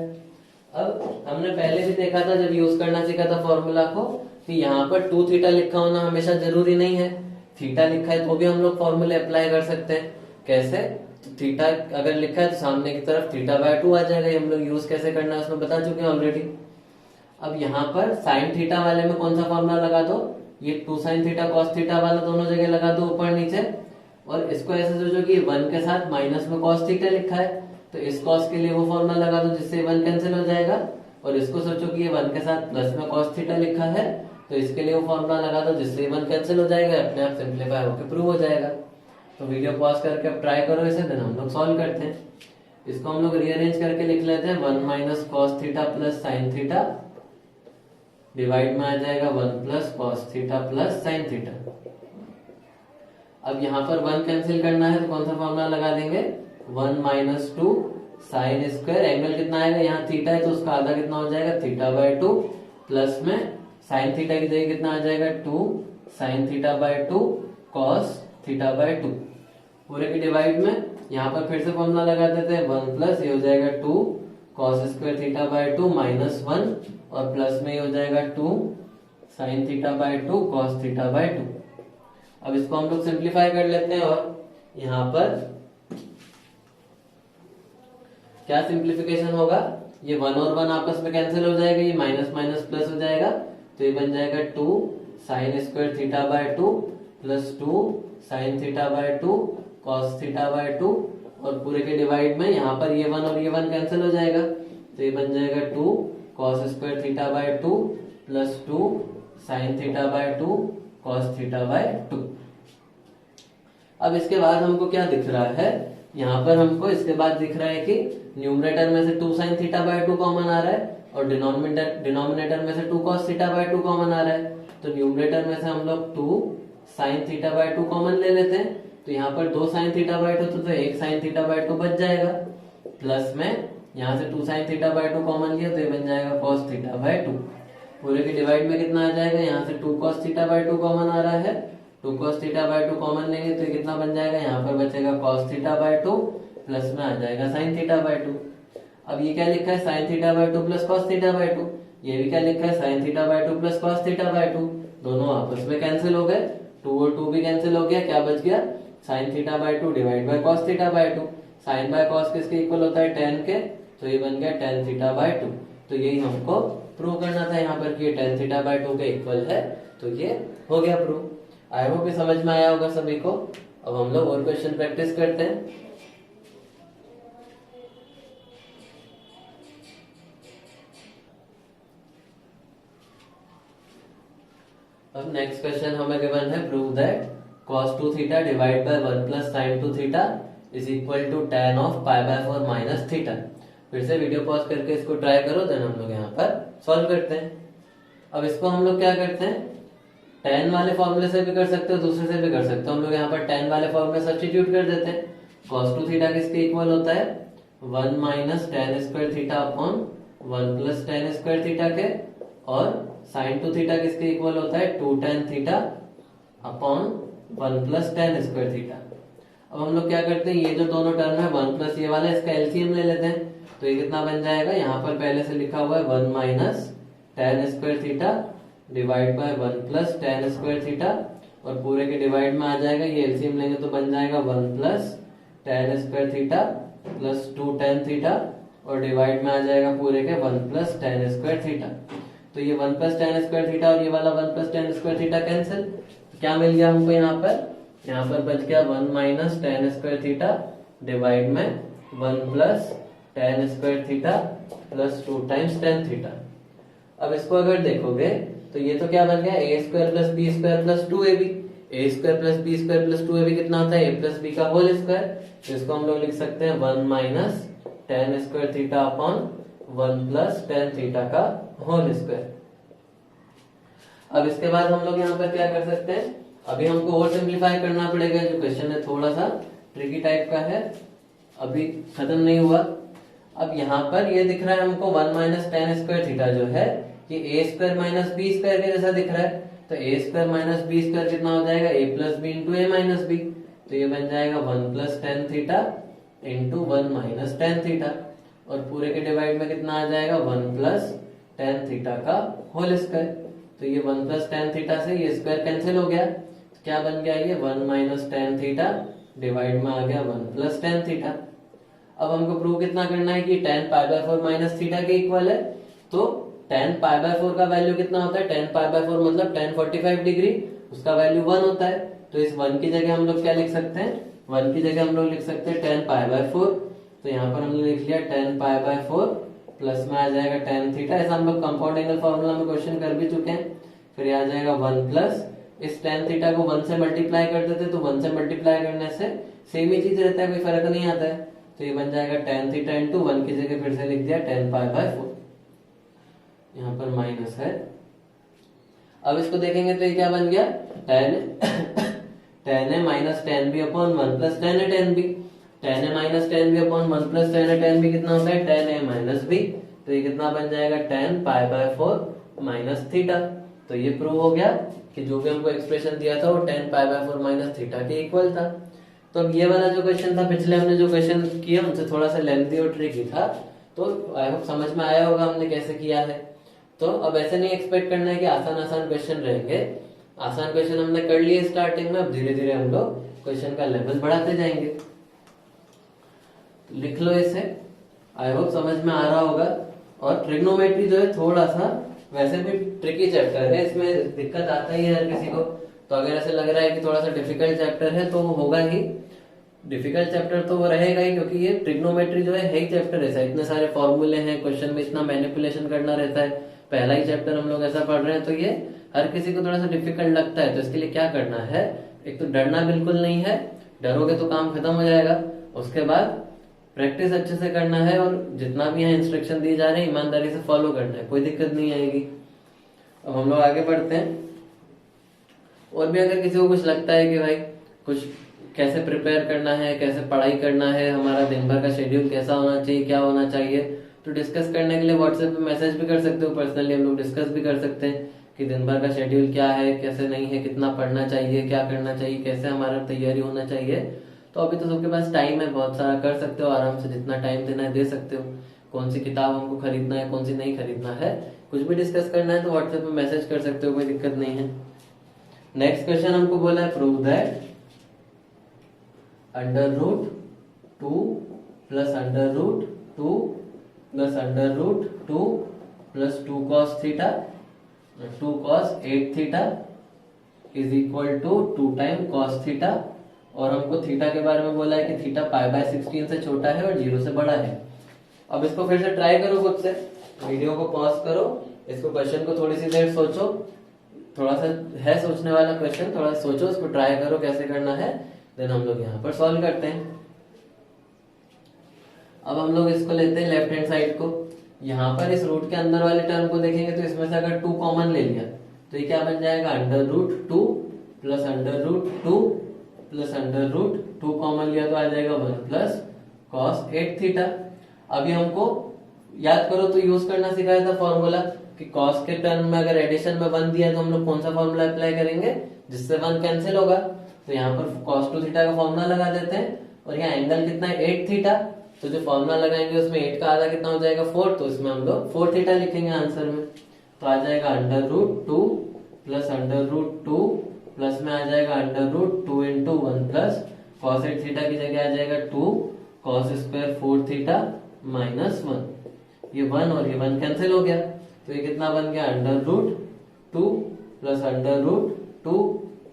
अब हमने पहले भी देखा था जब यूज करना सीखा था फॉर्मूला को कि यहाँ पर 2 थीटा लिखा होना हमेशा जरूरी नहीं है, थीटा लिखा है तो भी हम लोग फॉर्मूले अप्लाई कर सकते हैं। कैसे, तो थीटा अगर लिखा है तो सामने की तरफ थीटा बाय 2 आ जाएगा, ये हम लोग यूज कैसे करना है उसमें बता चुके हैं ऑलरेडी। अब यहाँ पर साइन थीटा वाले में कौन सा फॉर्मूला लगा दो, ये 2 साइन थीटा कॉस थीटा वाला दोनों जगह लगा दो ऊपर नीचे, और इसको ऐसे सोचो कि 1 के साथ माइनस में कॉस थीटा लिखा है तो इस कॉस के लिए वो फॉर्मूला लगा दो जिससे 1 कैंसिल हो जाएगा, और इसको सोचो कि ये 1 के साथ प्लस में कॉस थीटा लिखा है तो इसके लिए वो फॉर्मूला लगा दो जिससे 1 कैंसिल हो जाएगा, अपने आप सिंप्लीफाई होकर प्रूव हो जाएगा। तो वीडियो पॉज करके अब ट्राई करो इसे, देन हम लोग सॉल्व करते हैं। इसको हम लोग रीअरेंज करके लिख लेते हैं 1 minus cos theta plus sine theta divide में आ जाएगा 1 plus cos theta plus sine theta. अब यहाँ पर 1 कैंसिल करना है तो कौन सा फॉर्मूला लगा देंगे 1 माइनस 2 साइन स्क्वायर, एंगल कितना आएगा यहाँ थीटा है तो उसका आधा कितना हो जाएगा थीटा बाय 2, प्लस में साइन थीटा की जगह कितना आ जाएगा 2 sine theta by 2 cos theta by 2, पूरे की डिवाइड में यहाँ पर फिर से फॉर्मूला लगा देते हैं 1 प्लस ये हो जाएगा 2 cos square theta by 2 minus 1 और प्लस में ये हो जाएगा 2 sine theta by 2 cos theta by 2। अब इसको हम लोग सिंप्लीफाई कर लेते हैं, और यहाँ पर क्या सिंप्लीफिकेशन होगा, ये 1 और 1 आपस में कैंसिल हो जाएगा, ये माइनस माइनस प्लस हो जाएगा, तो ये बन जाएगा 2 sine square theta by 2 plus 2 sine theta by 2 cos theta by 2, और पूरे के डिवाइड में यहाँ पर ये 1 और ये 1 कैंसिल हो जाएगा, तो ये बन जाएगा 2 cos square theta by 2 plus 2 sine theta by 2 cos theta by 2। अब इसके बाद हमको क्या दिख रहा है, यहाँ पर हमको इसके बाद दिख रहा है कि न्यूमरेटर में से 2 साइन थीटा बाय 2 कॉमन आ रहा है और डिनोमिनेटर में से 2 कॉस थीटा बाय 2 कॉमन आ रहा है। तो न्यूमरेटर में से हम लोग 2 साइन थीटा बाय 2 कॉमन ले लेते हैं, तो यहाँ पर 2 साइन थीटा बाय 2 तो 1 साइन थीटा बाय 2 बच जाएगा, प्लस में यहाँ से 2 साइन थीटा बाय 2 कॉमन लिया तो ये बन जाएगा कॉस थीटा बाय 2, पूरे के डिवाइड में कितना आ जाएगा, यहाँ से 2 cos थीटा बाय 2 कॉमन आ रहा है, 2 cos थीटा बाय 2 कॉमन लेंगे तो ये कितना बन जाएगा, यहाँ पर बचेगा cos थीटा बाय 2 प्लस में आ जाएगा sin थीटा बाय 2। अब ये क्या लिखा है sin theta by 2 plus cos theta by 2, ये भी क्या लिखा है sin theta by 2 plus cos theta by 2, दोनों आपस में कैंसिल हो गए, 2 और 2 भी कैंसिल हो गया, क्या बच गया sin theta by 2 divide by cos theta by 2, sin by cos किसके इक्वल होता है tan के, तो ये बन गया tan थीटा बाय 2। तो यही हमको प्रूव करना था यहाँ पर कि ये tan थीटा बाय 2 के इक्वल है, तो ये हो गया प्रूव। आई होप समझ में आया होगा सभी को। अब हम लोग और क्वेश्चन प्रैक्टिस करते हैं। अब नेक्स्ट क्वेश्चन हमें गिवन है prove that cos 2 theta divide by 1 plus sin 2 theta is equal to tan of pi by 4 minus theta. फिर से वीडियो पॉज करके इसको ट्राई करो, देन हम लोग यहाँ पर सॉल्व करते हैं। अब इसको हम लोग क्या करते हैं, tan वाले फॉर्मूले से भी कर सकते हो, दूसरे से भी कर सकते हो। हम लोग यहाँ पर tan वाले फॉर्मूले सब्स्टिट्यूट कर देते हैं। cos 2 थीटा किसके इक्वल होता है, 1 minus tan square theta upon 1 plus tan square theta के, और sin 2 थीटा किसके इक्वल होता है, 2 tan theta upon 1 plus tan square theta. अब हम लोग क्या करते हैं, ये जो दोनों टर्म है 1 प्लस ये वाला, इसका एलसीएम ले लेते हैं। तो ये कितना बन जाएगा, यहाँ पर पहले से लिखा हुआ है 1 minus tan square theta divide by 1 plus tan square theta, और पूरे के डिवाइड में आ जाएगा, ये एलसीएम लेंगे तो बन जाएगा 1 plus tan square theta plus 2 tan theta, और डिवाइड में आ जाएगा पूरे के 1 प्लस tan स्क्वायर थीटा। तो ये 1 प्लस tan स्क्वायर थीटा और ये वाला 1 plus tan square theta cancel, तो क्या मिल गया हमको, यहाँ पर बच गया 1 minus tan square theta divide में 1 plus tan square theta plus 2 times tan theta. अब इसको अगर देखोगे तो ये तो क्या बन गया, a square plus b square plus 2ab। A square plus b square plus 2ab कितना होता है, ए प्लस बी का होल स्क्वायर। तो इसको हम लोग लिख सकते हैं 1 minus tan square theta upon 1 plus tan theta का होल स्क्वायर। अब इसके बाद हम लोग यहाँ पर क्या कर सकते हैं, अभी हमको और सिंप्लीफाई करना पड़ेगा। जो क्वेश्चन है थोड़ा सा ट्रिकी टाइप का है, अभी खत्म नहीं हुआ। अब यहाँ पर ये दिख रहा है हमको 1 माइनस tan स्क्वायर थीटा जो है ये ए स्क्वायर माइनस बी स्क्वायर के जैसा दिख रहा है। तो ए स्क्वायर माइनस बी स्क्वायर कितना हो जाएगा, ए प्लस बी इंटू ए माइनस बी। तो ये बन जाएगा 1 plus tan theta into 1 minus tan theta, और पूरे के डिवाइड में कितना आ जाएगा, 1 प्लस tan थीटा का होल स्क्वायर। तो ये 1 प्लस tan थीटा से ये स्क्वायर कैंसिल हो गया, तो क्या बन गया, ये 1 माइनस tan थीटा डिवाइड में आ गया 1 प्लस tan थीटा। अब हमको प्रूव कितना करना है कि tan pi by 4 minus theta के इक्वल है। तो tan पाई बाय 4 का वैल्यू कितना होता है, tan पाई बाय 4 मतलब tan 45 डिग्री, उसका वैल्यू 1 होता है। तो इस 1 की जगह हम लोग क्या लिख सकते हैं, 1 की जगह हम लोग लिख सकते हैं tan पाई बाय 4। तो यहाँ पर हमने लिख लिया tan पाई बाय 4 प्लस में आ जाएगा tan थीटा। ऐसा हम लोग कंपाउंड एंगल फॉर्मूला में क्वेश्चन कर भी चुके हैं। फिर आ जाएगा 1 प्लस, इस tan थीटा को 1 से मल्टीप्लाई कर देते, तो 1 से मल्टीप्लाई करने से सेम ही चीज रहता है, कोई फर्क नहीं आता है। तो ये बन जाएगा tan थीटा इंटू 1 की जगह फिर से लिख दिया tan पाई बाय 4, यहाँ पर माइनस है। अब इसको देखेंगे तो ये क्या बन गया, tan a minus tan b upon 1 plus tan a tan b। tan a minus tan b upon 1 plus tan a tan b कितना होता है, tan a माइनस b। तो ये कितना बन जाएगा, tan pi by 4 minus theta. तो ये प्रूव हो गया कि जो भी हमको एक्सप्रेशन दिया था वो tan pi by 4 minus theta के इक्वल था। तो अब ये वाला जो क्वेश्चन था, पिछले हमने जो क्वेश्चन किया उनसे थोड़ा सा लेंथी और ट्रिकी था, तो आई होप समझ में आया होगा हमने कैसे किया है। तो अब ऐसे नहीं एक्सपेक्ट करना है कि आसान आसान क्वेश्चन रहेंगे। आसान क्वेश्चन हमने कर लिए स्टार्टिंग में, अब धीरे धीरे हम लोग क्वेश्चन का लेवल बढ़ाते जाएंगे। तो लिख लो इसे, आई होप समझ में आ रहा होगा। और ट्रिग्नोमेट्री जो है थोड़ा सा वैसे भी ट्रिकी चैप्टर है, इसमें दिक्कत आता ही है हर किसी को। तो अगर ऐसे लग रहा है कि थोड़ा सा डिफिकल्ट चैप्टर है तो वो होगा ही, डिफिकल्ट चैप्टर तो वो रहेगा ही, क्योंकि ये ट्रिग्नोमेट्री जो है ही चैप्टर ऐसा, इतने सारे फॉर्मूले हैं, क्वेश्चन में इतना मैनिपुलेशन करना रहता है, पहला ही चैप्टर हम लोग ऐसा पढ़ रहे हैं, तो ये हर किसी को थोड़ा सा डिफिकल्ट लगता है। तो इसके लिए क्या करना है, एक तो डरना बिल्कुल नहीं है, डरोगे तो काम खत्म हो जाएगा। उसके बाद प्रैक्टिस अच्छे से करना है, और जितना भी यहाँ इंस्ट्रक्शन दिए जा रहे हैं ईमानदारी से फॉलो करना है, कोई दिक्कत नहीं आएगी। अब हम लोग आगे बढ़ते हैं। और भी अगर किसी को कुछ लगता है कि भाई कुछ कैसे प्रिपेयर करना है, कैसे पढ़ाई करना है, हमारा दिन भर का शेड्यूल कैसा होना चाहिए, क्या होना चाहिए, तो डिस्कस करने के लिए व्हाट्सएप पे मैसेज भी कर सकते हो, पर्सनली हम लोग डिस्कस भी कर सकते हैं कि दिन भर का शेड्यूल क्या है, कैसे नहीं है, कितना पढ़ना चाहिए, क्या करना चाहिए, कैसे हमारा तैयारी होना चाहिए। तो अभी तो सबके पास टाइम है, बहुत सारा कर सकते हो, आराम से जितना टाइम देना है दे सकते हो। कौन सी किताब हमको खरीदना है, कौन सी नहीं खरीदना है, कुछ भी डिस्कस करना है तो व्हाट्सएप पे मैसेज कर सकते हो, कोई दिक्कत नहीं है। नेक्स्ट क्वेश्चन हमको बोला है prove that √2 plus √2 plus √2 plus 2 cos theta 2 cos 8 theta is equal to 2 time cos theta. और हमको थीटा के बारे में बोला है कि थीटा पाई बाय 16 से छोटा है और 0 से बड़ा है। अब इसको फिर से ट्राई करो खुद से, वीडियो को पॉज करो, इसको क्वेश्चन को थोड़ी सी देर सोचो, थोड़ा सा है सोचने वाला क्वेश्चन, थोड़ा सा सोचो, इसको ट्राई करो कैसे करना है, देन हम लोग यहाँ पर सॉल्व करते हैं। अब हम लोग इसको लेते हैं लेफ्ट हैंड साइड को। यहाँ पर इस रूट के अंदर वाले टर्म को देखेंगे तो इसमें से अगर 2 कॉमन ले लिया तो ये क्या बन जाएगा, √2 प्लस √2 प्लस √2 कॉमन लिया तो आ जाएगा 1 प्लस cos 8 थीटा। अभी हमको याद करो तो यूज करना सिखाया था फॉर्मूला कि cos के टर्म में अगर एडिशन में 1 दिया तो हम लोग कौन सा फॉर्मूला अप्लाई करेंगे जिससे 1 कैंसिल होगा। तो यहाँ पर cos 2 थीटा का फॉर्मूला लगा देते हैं और यहाँ एंगल कितना है 8 थीटा। तो जो फॉर्मूला लगाएंगे उसमें 8 का आधा कितना हो जाएगा 4, तो इसमें हम लोग 4 थीटा लिखेंगे आंसर में। तो आ जाएगा √2 प्लस √2 प्लस में आ जाएगा √2 इंटू 1 प्लस cos 8 थीटा की जगह आ जाएगा 2 cos स्क्वायर 4 थीटा माइनस 1। ये 1 और ये 1 कैंसिल हो गया तो ये कितना बन गया √2 प्लस √2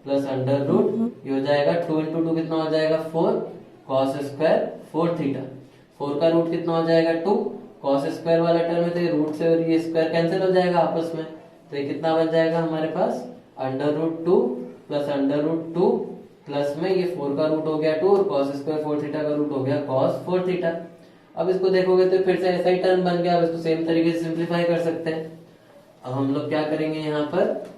प्लस √, ये हो जाएगा 2 इंटू 2 कितना हो जाएगा 4 cos स्क्वायर 4 थीटा। 4 का रूट कितना हो जाएगा 2, cos स्क्वायर वाला टर्म है तो ये रूट से और ये स्क्वायर कैंसिल हो जाएगा आपस में। तो ये कितना बन जाएगा हमारे पास √2 प्लस √2 प्लस में ये 4 का रूट हो गया 2 और cos स्क्वायर 4 थीटा का रूट हो गया cos 4 थीटा। अब इसको देखोगे तो फिर से ऐसा ही टर्म बन गया। अब इसको सेम तरीके से सिंप्लीफाई कर सकते हैं। अब हम लोग क्या करेंगे, यहाँ पर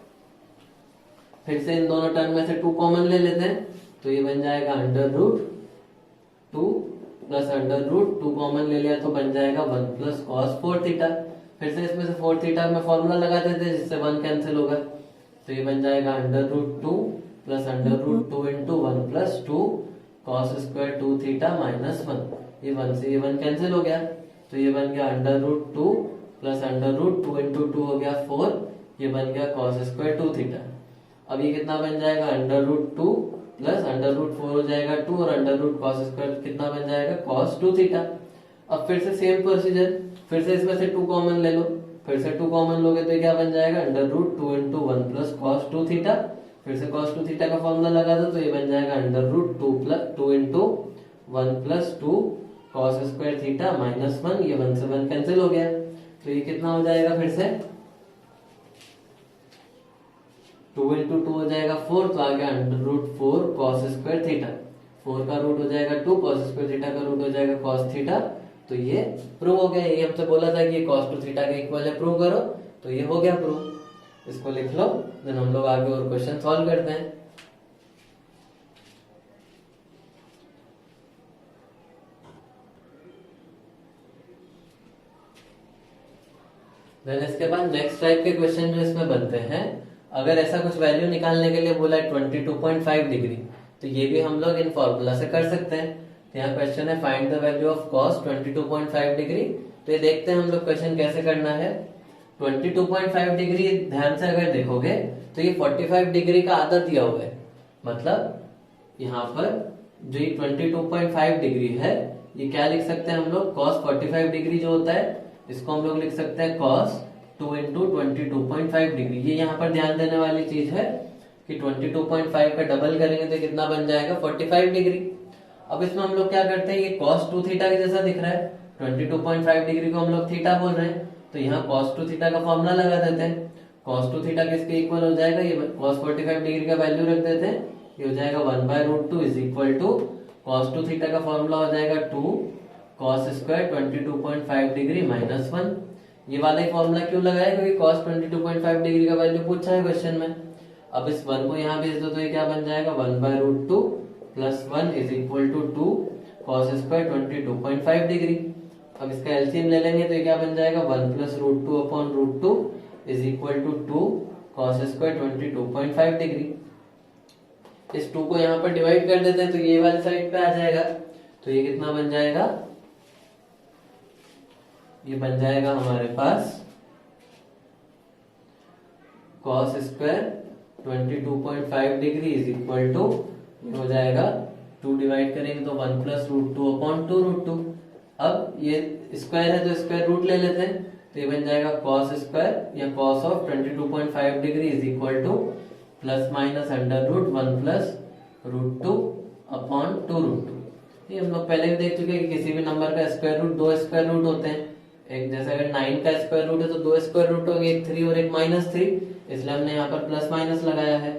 फिर से इन दोनों टर्म में से 2 कॉमन ले लेते हैं तो ये बन जाएगा √2 प्लस √2 कॉमन ले लिया तो बन जाएगा 1 प्लस cos 4 थीटा। फिर से इसमें से 4 थीटा में फॉर्मूला लगा देते हैं जिससे 1 कैंसिल होगा तो ये बन जाएगा √2 plus √2 into 1 plus 2 cos square 2 theta minus 1। ये 1 से ये 1 कैंसिल हो गया तो ये बन गया √2 प्लस √2 इंटू 2 हो गया 4, ये बन गया cos स्क्वायर 2 थीटा। अब ये कितना बन जाएगा √2 प्लस √4 हो जाएगा 2 और √cos स्क्वायर कितना बन जाएगा cos 2 थीटा। अब फिर से सेम प्रोसीजर, फिर से इसमें से 2 कॉमन ले लो, फिर से 2 कॉमन लोगे तो क्या बन जाएगा √2 इंटू 1 प्लस cos 2 थीटा। फिर से cos 2 थीटा का फॉर्मूला लगा दो तो ये बन जाएगा √2 plus 2 into 1 plus 2 cos square theta minus 1। ये 1 से 1 कैंसिल हो गया तो ये कितना हो जाएगा फिर से 2 इंटू 2 हो जाएगा 4 तो आ गया √4 cos स्क्वायर थीटा। 4 का रूट हो जाएगा 2, cos स्क्वायर थीटा का रूट हो जाएगा cos थीटा। तो ये प्रूव हो गया। ये हमसे बोला था कि ये cos 2 थीटा के इक्वल है, प्रूव करो, तो ये हो गया प्रूव। इसको लिख लो, देन हम लोग आगे और क्वेश्चन सॉल्व करते हैं। देन इसके बाद नेक्स्ट टाइप के क्वेश्चन जो इसमें बनते हैं, अगर ऐसा कुछ वैल्यू निकालने के लिए बोला है 22.5 डिग्री तो ये भी हम लोग इन फॉर्मूला से कर सकते हैं। तो यहाँ क्वेश्चन है find the value of cos 22.5 degree. तो ये देखते हैं हम लोग क्वेश्चन कैसे करना है। 22.5 डिग्री ध्यान से अगर देखोगे तो ये 45 डिग्री का आधा दिया हुआ है, मतलब यहाँ पर जो ये 22.5 डिग्री है ये क्या लिख सकते हैं हम लोग, cos 45 डिग्री जो होता है इसको हम लोग लिख सकते हैं cos 2 इंटू 22.5 डिग्री। ये यहाँ पर ध्यान देने वाली चीज है कि 22.5 का डबल करेंगे तो कितना बन जाएगा 45 डिग्री। अब इसमें हम लोग क्या करते हैं, ये cos 2 थीटा के जैसा दिख रहा है, 22.5 डिग्री को हम लोग थीटा बोल रहे हैं तो यहाँ cos 2 थीटा का फॉर्मूला लगा देते हैं। cos 2 थीटा किसके इक्वल हो जाएगा, ये cos 45 डिग्री का वैल्यू रख देते हैं, ये हो जाएगा 1/√2 is equal to cos 2 theta का फॉर्मूला हो जाएगा 2 cos स्क्वायर 22.5 डिग्री माइनस 1। ये वाला ही फॉर्मूला क्यों लगाया, क्योंकि cos 22.5 डिग्री का वैल्यू पूछा है क्वेश्चन में। अब इस 1 को यहाँ भेज दो तो ये क्या बन जाएगा 1/√2 plus 1 is equal to 2 cos square 22.5 degree. अब इसका एलसीएम ले लेंगे तो ये क्या बन जाएगा 1 plus √2 upon √2 is equal to 2 cos square 22.5 degree. इस 2 को यहाँ पर डिवाइड कर देते हैं तो ये वाली साइड पे आ जाएगा तो ये कितना बन जाएगा, ये बन जाएगा हमारे पास cos square 22.5 degree is equal to हो जाएगा 2 डिवाइड करेंगे तो 1 प्लस √2 अपॉन 2√2। अब ये स्क्वायर है तो स्क्वायर रूट ले लेते हैं तो ये बन जाएगा cos स्क्वायर या cos of 22.5 degree is equal two plus minus √1 plus √2 upon 2√2। ये हम लोग पहले भी देख चुके हैं कि किसी भी नंबर का स्क्वायर रूट 2 स्क्वायर रूट होते हैं। एक जैसे अगर 9 का स्क्वायर रूट है तो 2 स्क्वायर रूट होंगे, एक 3 और एक -3, इसलिए हमने यहाँ पर प्लस माइनस लगाया है।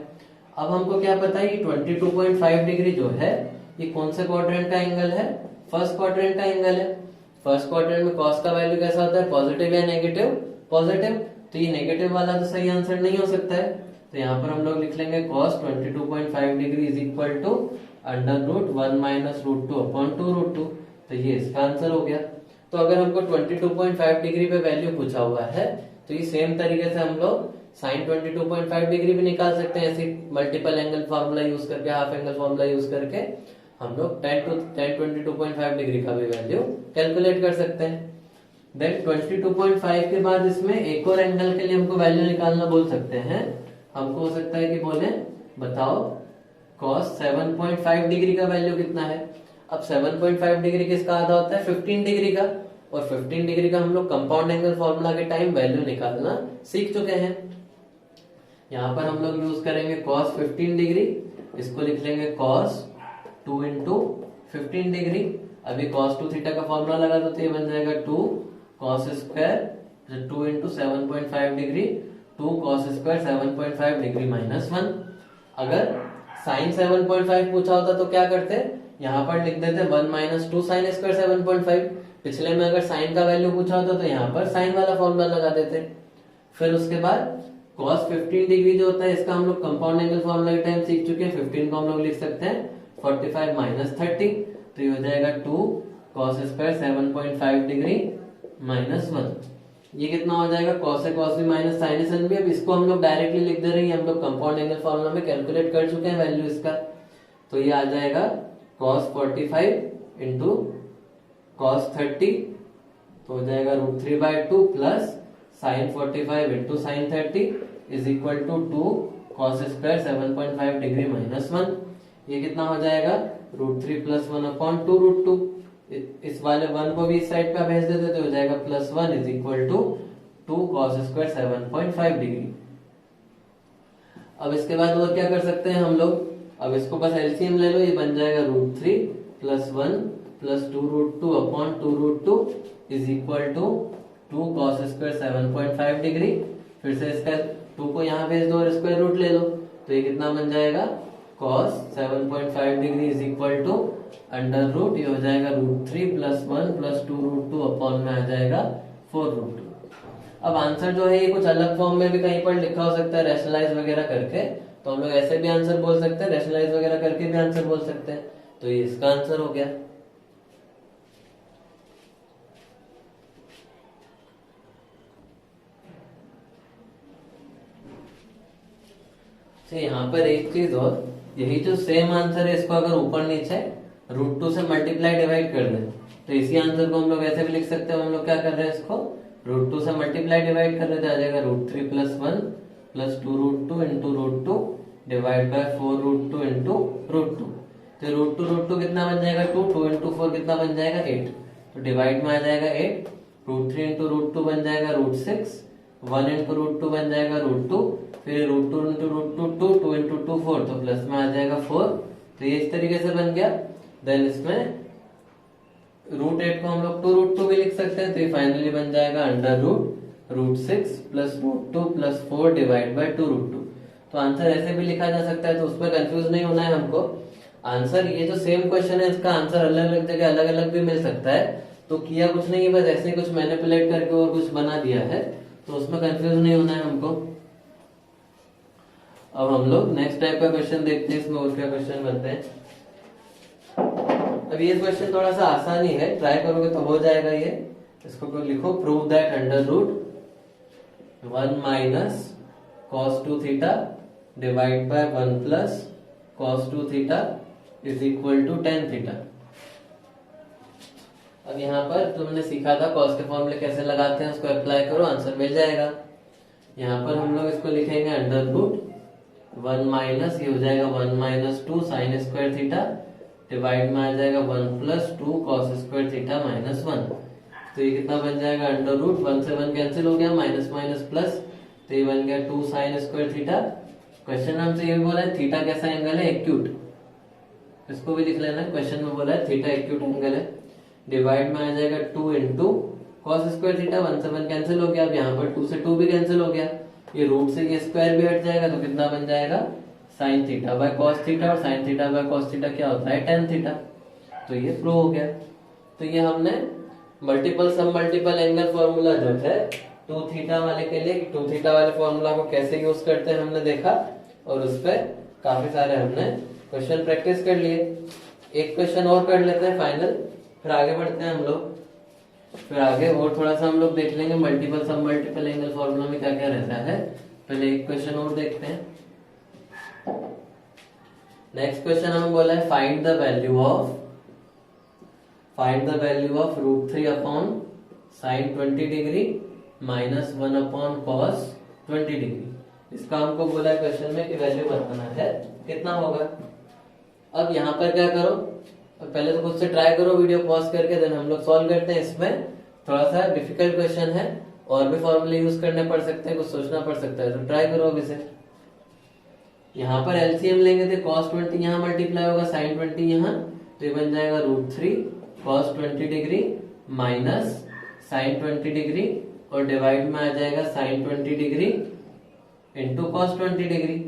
अब हमको क्या पता है कि 22.5 डिग्री जो है ये कौन से क्वाड्रेंट का एंगल है, फर्स्ट क्वाड्रेंट का एंगल है। फर्स्ट क्वाड्रेंट में कॉस का वैल्यू कैसा होता है, पॉजिटिव या नेगेटिव, पॉजिटिव। तो ये नेगेटिव वाला तो सही आंसर नहीं हो सकता है, तो यहाँ पर हम लोग लिख लेंगे cos 22.5 degree is equal to √1 minus √2 upon 2 √2। तो ये इसका आंसर हो गया। तो अगर हमको 22.5 डिग्री पे वैल्यू पूछा हुआ है तो ये सेम तरीके से हम लोग साइन 22.5 डिग्री भी निकाल सकते हैं, ऐसे मल्टीपल एंगल फॉर्मूला यूज करके, हाफ एंगल फॉर्मूला यूज करके हम लोग tan 22.5 डिग्री का भी वैल्यू कैलकुलेट कर सकते हैं। देन 22.5 के बाद इसमें एक और एंगल के लिए हमको वैल्यू निकालना बोल सकते हैं। हमको हो सकता है कि बोले बताओ cos 7.5 डिग्री का वैल्यू कितना है। अब 7.5 डिग्री किसका आधा होता है, 15 डिग्री का, और 15 डिग्री का हम लोग कंपाउंड एंगल फॉर्मूला के टाइम वैल्यू निकालना सीख चुके हैं। यहाँ पर हम लोग यूज करेंगे cos 15 डिग्री, इसको लिख लेंगे cos 2 इंटू 15 डिग्री। अभी cos 2 थीटा का फॉर्मूला लगा दो तो ये बन जाएगा 2 cos square 2 into 7.5 degree, 2 cos square 7.5 degree minus 1। अगर साइन 7.5 पूछा होता तो क्या करते, यहाँ पर लिख देते 1 माइनस 2 साइन स्क्वायर 7.5। पिछले में अगर साइन का वैल्यू पूछा होता तो यहाँ पर साइन वाला फॉर्मूला लगा देते। फिर उसके बाद cos 15 डिग्री जो होता है इसका हम लोग कंपाउंड एंगल फॉर्मूला के टाइम सीख चुके हैं। 15 को हम लोग लिख सकते हैं 45 माइनस 30, तो ये हो जाएगा 2 cos स्क्वायर 7.5 डिग्री माइनस 1। ये कितना हो जाएगा, cos से cos भी माइनस sin से sin भी। अब इसको हम लोग डायरेक्टली लिख दे रहे हैं, हम लोग कंपाउंड एंगल फॉर्मूला में कैलकुलेट कर चुके हैं वैल्यू इसका। तो ये आ जाएगा cos 45 इंटू cos 30, तो हो जाएगा √3/2 plus sin 45 into sin 30 is equal to 2 cos square 7.5 degree minus 1। ये कितना हो जाएगा, √3 प्लस 1 अपॉन 2 √2। इस वाले 1 को भी इस साइड पे भेज देते तो हो जाएगा plus 1 is equal to 2 cos square 7.5 degree. अब इसके बाद और क्या कर सकते हैं हम लोग, अब इसको बस एलसीएम ले लो, ये बन जाएगा √3 plus 1 plus 2 √2 upon 2 √2 is equal to 2 cos square 7.5 degree. फिर से इसका 2 को यहाँ भेज दो और स्क्वायर रूट ले लो, तो ये कितना बन जाएगा, cos 7.5 degree is equal to under root, ये हो जाएगा √3 प्लस 1 प्लस 2 √2 अपॉन में आ जाएगा 4 √2। अब आंसर जो है ये कुछ अलग फॉर्म में भी कहीं पर लिखा हो सकता है रैशनलाइज वगैरह करके, तो हम लोग ऐसे भी आंसर बोल सकते हैं, रैशनलाइज वगैरह करके भी आंसर बोल सकते हैं। तो ये इसका आंसर हो गया। यहाँ पर एक चीज और, यही जो सेम आंसर है इसको अगर ऊपर नीचे √2 से मल्टीप्लाई डिवाइड कर दें तो इसी आंसर को हम लोग ऐसे भी लिख सकते हैं। हम लोग क्या कर रहे हैं, इसको √2 से मल्टीप्लाई डिवाइड कर रहे थे, आ जाएगा √3 plus 1 plus 2 √2 into √2 divide bye 4 √2 into √2। तो √2 कितना बन जाएगा 2, 2 इंटू 4 कितना बन जाएगा 8, तो डिवाइड में आ जाएगा 8, √3 इंटू √2 बन जाएगा √6, 1 इंटू √2 बन जाएगा √2, फिर √2 इंटू √2 2, 2 इंटू 2 4, तो प्लस में आ जाएगा 4। तो ये इस तरीके से बन गया। देन इसमें √8 को हम लोग 2 √2 भी लिख सकते हैं, तो ये फाइनली बन जाएगा under root √6 plus √2 plus 4 divide by 2 √2। तो आंसर ऐसे भी लिखा जा सकता है, तो उसमें कंफ्यूज नहीं होना है हमको। आंसर ये जो सेम क्वेश्चन है इसका आंसर अलग अलग जगह अलग अलग भी मिल सकता है, तो किया कुछ नहीं है, बस ऐसे कुछ मैनिपुलेट करके और कुछ बना दिया है, तो उसमें कंफ्यूज नहीं होना है हमको। अब हम लोग नेक्स्ट टाइप का क्वेश्चन देखते हैं, इसमें और क्या क्वेश्चन बनते हैं। अब ये क्वेश्चन थोड़ा सा आसान ही है, ट्राई करोगे तो हो जाएगा ये। इसको लिखो, prove that under root 1 minus cos 2 theta divide by 1 plus cos 2 theta is equal to tan theta. अब यहाँ पर तुमने सीखा था cos के फॉर्मूले कैसे लगाते हैं, उसको अप्लाई करो, आंसर मिल जाएगा। यहाँ पर हम लोग इसको लिखेंगे अंडर रूट 1 माइनस, ये हो जाएगा 1 minus 2 sine square theta divide में आ जाएगा 1 plus 2 cos square theta minus 1। तो ये कितना बन जाएगा, अंडर रूट 1 से 1 कैंसिल हो गया, माइनस माइनस प्लस, तो ये बन गया 2 साइन स्क्वायर थीटा। क्वेश्चन हमसे ये भी बोला है थीटा कैसा एंगल है, एक्यूट, इसको भी लिख लेना। क्वेश्चन में बोला है थीटा एक्यूट एंगल है, डिवाइड में आ जाएगा 2 इंटू cos स्क्वायर थीटा, 1 से 1 कैंसिल हो गया। अब यहाँ पर 2 से 2 भी कैंसिल हो गया, ये रूट से ये स्क्वायर भी हट जाएगा, तो कितना बन जाएगा sine theta by cos theta, और sine theta by cos theta क्या होता है tan थीटा। तो ये प्रूव हो गया। तो ये हमने मल्टीपल सब मल्टीपल एंगल फॉर्मूला जो है टू थीटा वाले के लिए, टू थीटा वाले फॉर्मूला को कैसे यूज करते हैं हमने देखा, और उस पर काफी सारे हमने क्वेश्चन प्रैक्टिस कर लिए। एक क्वेश्चन और कर लेते हैं फाइनल, फिर आगे बढ़ते हैं हम लोग। फिर आगे और थोड़ा सा हम लोग देख लेंगे मल्टीपल सब मल्टीपल एंगल फॉर्मूला में क्या क्या रहता है। पहले एक क्वेश्चन और देखते हैं। नेक्स्ट क्वेश्चन हमें बोला है find the value of √3 upon sine 20 degree minus 1 upon cos 20 degree. इसका हमको बोला है क्वेश्चन में कि वैल्यू बताना है, कितना होगा। अब यहाँ पर क्या करो, पहले तो खुद से ट्राई करो वीडियो पॉज करके, देन हम लोग सॉल्व करते हैं। इसमें थोड़ा सा डिफिकल्ट क्वेश्चन है, और भी फॉर्मूले यूज करने पड़ सकते हैं, कुछ सोचना पड़ सकता है, तो ट्राई करो अभी से। यहाँ पर एलसीएम लेंगे तो cos 20 यहाँ मल्टीप्लाई होगा sin 20 यहाँ, तो ये बन जाएगा √3 cos 20 degree minus sin 20 degree, और डिवाइड में आ जाएगा sin 20 degree into cos 20 degree.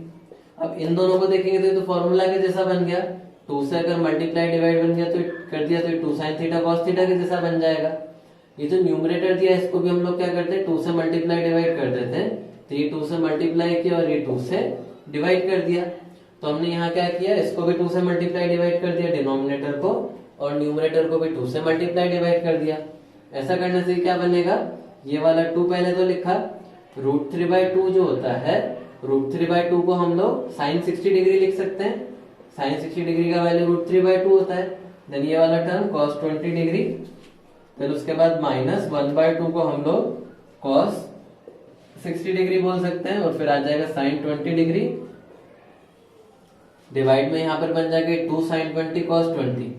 अब इन दोनों को देखेंगे तो ये तो फॉर्मूला के जैसा बन गया, 2 से अगर मल्टीप्लाई डिवाइड बन गया तो कर दिया तो 2 sin थीटा cos थीटा के जैसा बन जाएगा। ये जो न्यूमरेटर दिया इसको भी हम लोग क्या करते हैं, 2 से मल्टीप्लाई डिवाइड कर देते हैं, तो ये 2 से मल्टीप्लाई किया और ये 2 से डिवाइड कर दिया। तो हमने यहाँ क्या किया, इसको भी 2 से मल्टीप्लाई डिवाइड कर दिया डिनोमिनेटर को, और न्यूमरेटर को भी 2 से मल्टीप्लाई डिवाइड कर दिया। ऐसा करने से क्या बनेगा, ये वाला 2 पहले तो लिखा, √3/2 जो होता है, √3/2 को हम लोग sin 60 डिग्री लिख सकते हैं। sin 60 डिग्री का वैल्यू √3/2 होता है। देन ये वाला टर्म cos 20 डिग्री, फिर उसके बाद माइनस 1/2 को हम लोग cos 60 डिग्री बोल सकते हैं, और फिर आ जाएगा sin 20 डिग्री, डिवाइड में यहाँ पर बन जाएगा 2 sin 20 cos 20।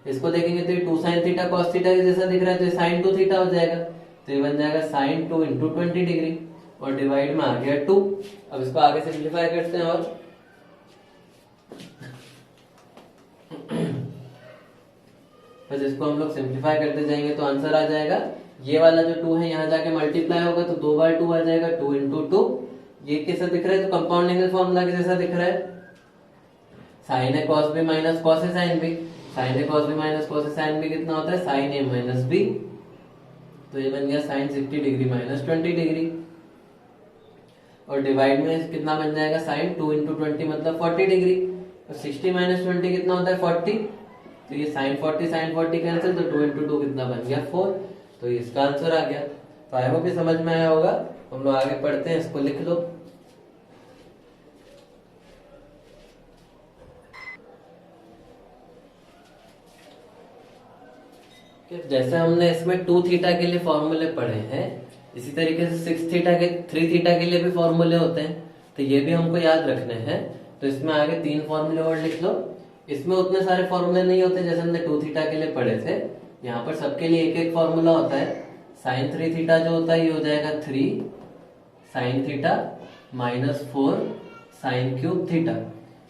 इसको देखेंगे तो 2 sin थीटा cos थीटा के जैसा दिख रहा है, तो sin 2 थीटा हो जाएगा, तो ये बन जाएगा sin 2 इंटू 20 डिग्री, और डिवाइड में आ गया 2। अब इसको आगे सिंप्लीफाई करते हैं, और बस इसको हम लोग सिंप्लीफाई करते जाएंगे तो आंसर आ जाएगा, ये वाला जो 2 है यहाँ जाके मल्टीप्लाई होगा तो 2 बार 2 आ जाएगा, 2 इंटू 2। ये कैसा दिख रहा है, तो कंपाउंड एंगल फॉर्मूला के जैसा दिख रहा है। Sign A cos B minus cos A sine B, sign A cos B minus cos A sine B कितना होता है, साइन ए माइनस बी, तो ये बन गया sin 60 डिग्री माइनस 20 डिग्री, और डिवाइड में कितना बन जाएगा, sin 2 इंटू 20 मतलब 40 डिग्री, तो 60 माइनस 20 कितना होता है 40, तो ये sin 40 कैंसिल, तो 2 इंटू 2 कितना बन गया 4, तो ये इसका आंसर आ गया। तो आई होप समझ में आया होगा। हम लोग आगे पढ़ते हैं, इसको लिख लो। जैसे हमने इसमें 2 थीटा के लिए फॉर्मूले पढ़े हैं, इसी तरीके से 6 थीटा के 3 थीटा के लिए भी फॉर्मूले होते हैं, तो ये भी हमको याद रखने हैं। तो इसमें आगे 3 फॉर्मूले और लिख लो। इसमें उतने सारे फॉर्मूले नहीं होते जैसे हमने 2 थीटा के लिए पढ़े थे, यहाँ पर सबके लिए एक एक फॉर्मूला होता है। sin 3 थीटा जो होता है ये हो जाएगा 3 sin theta minus 4 sin cube theta,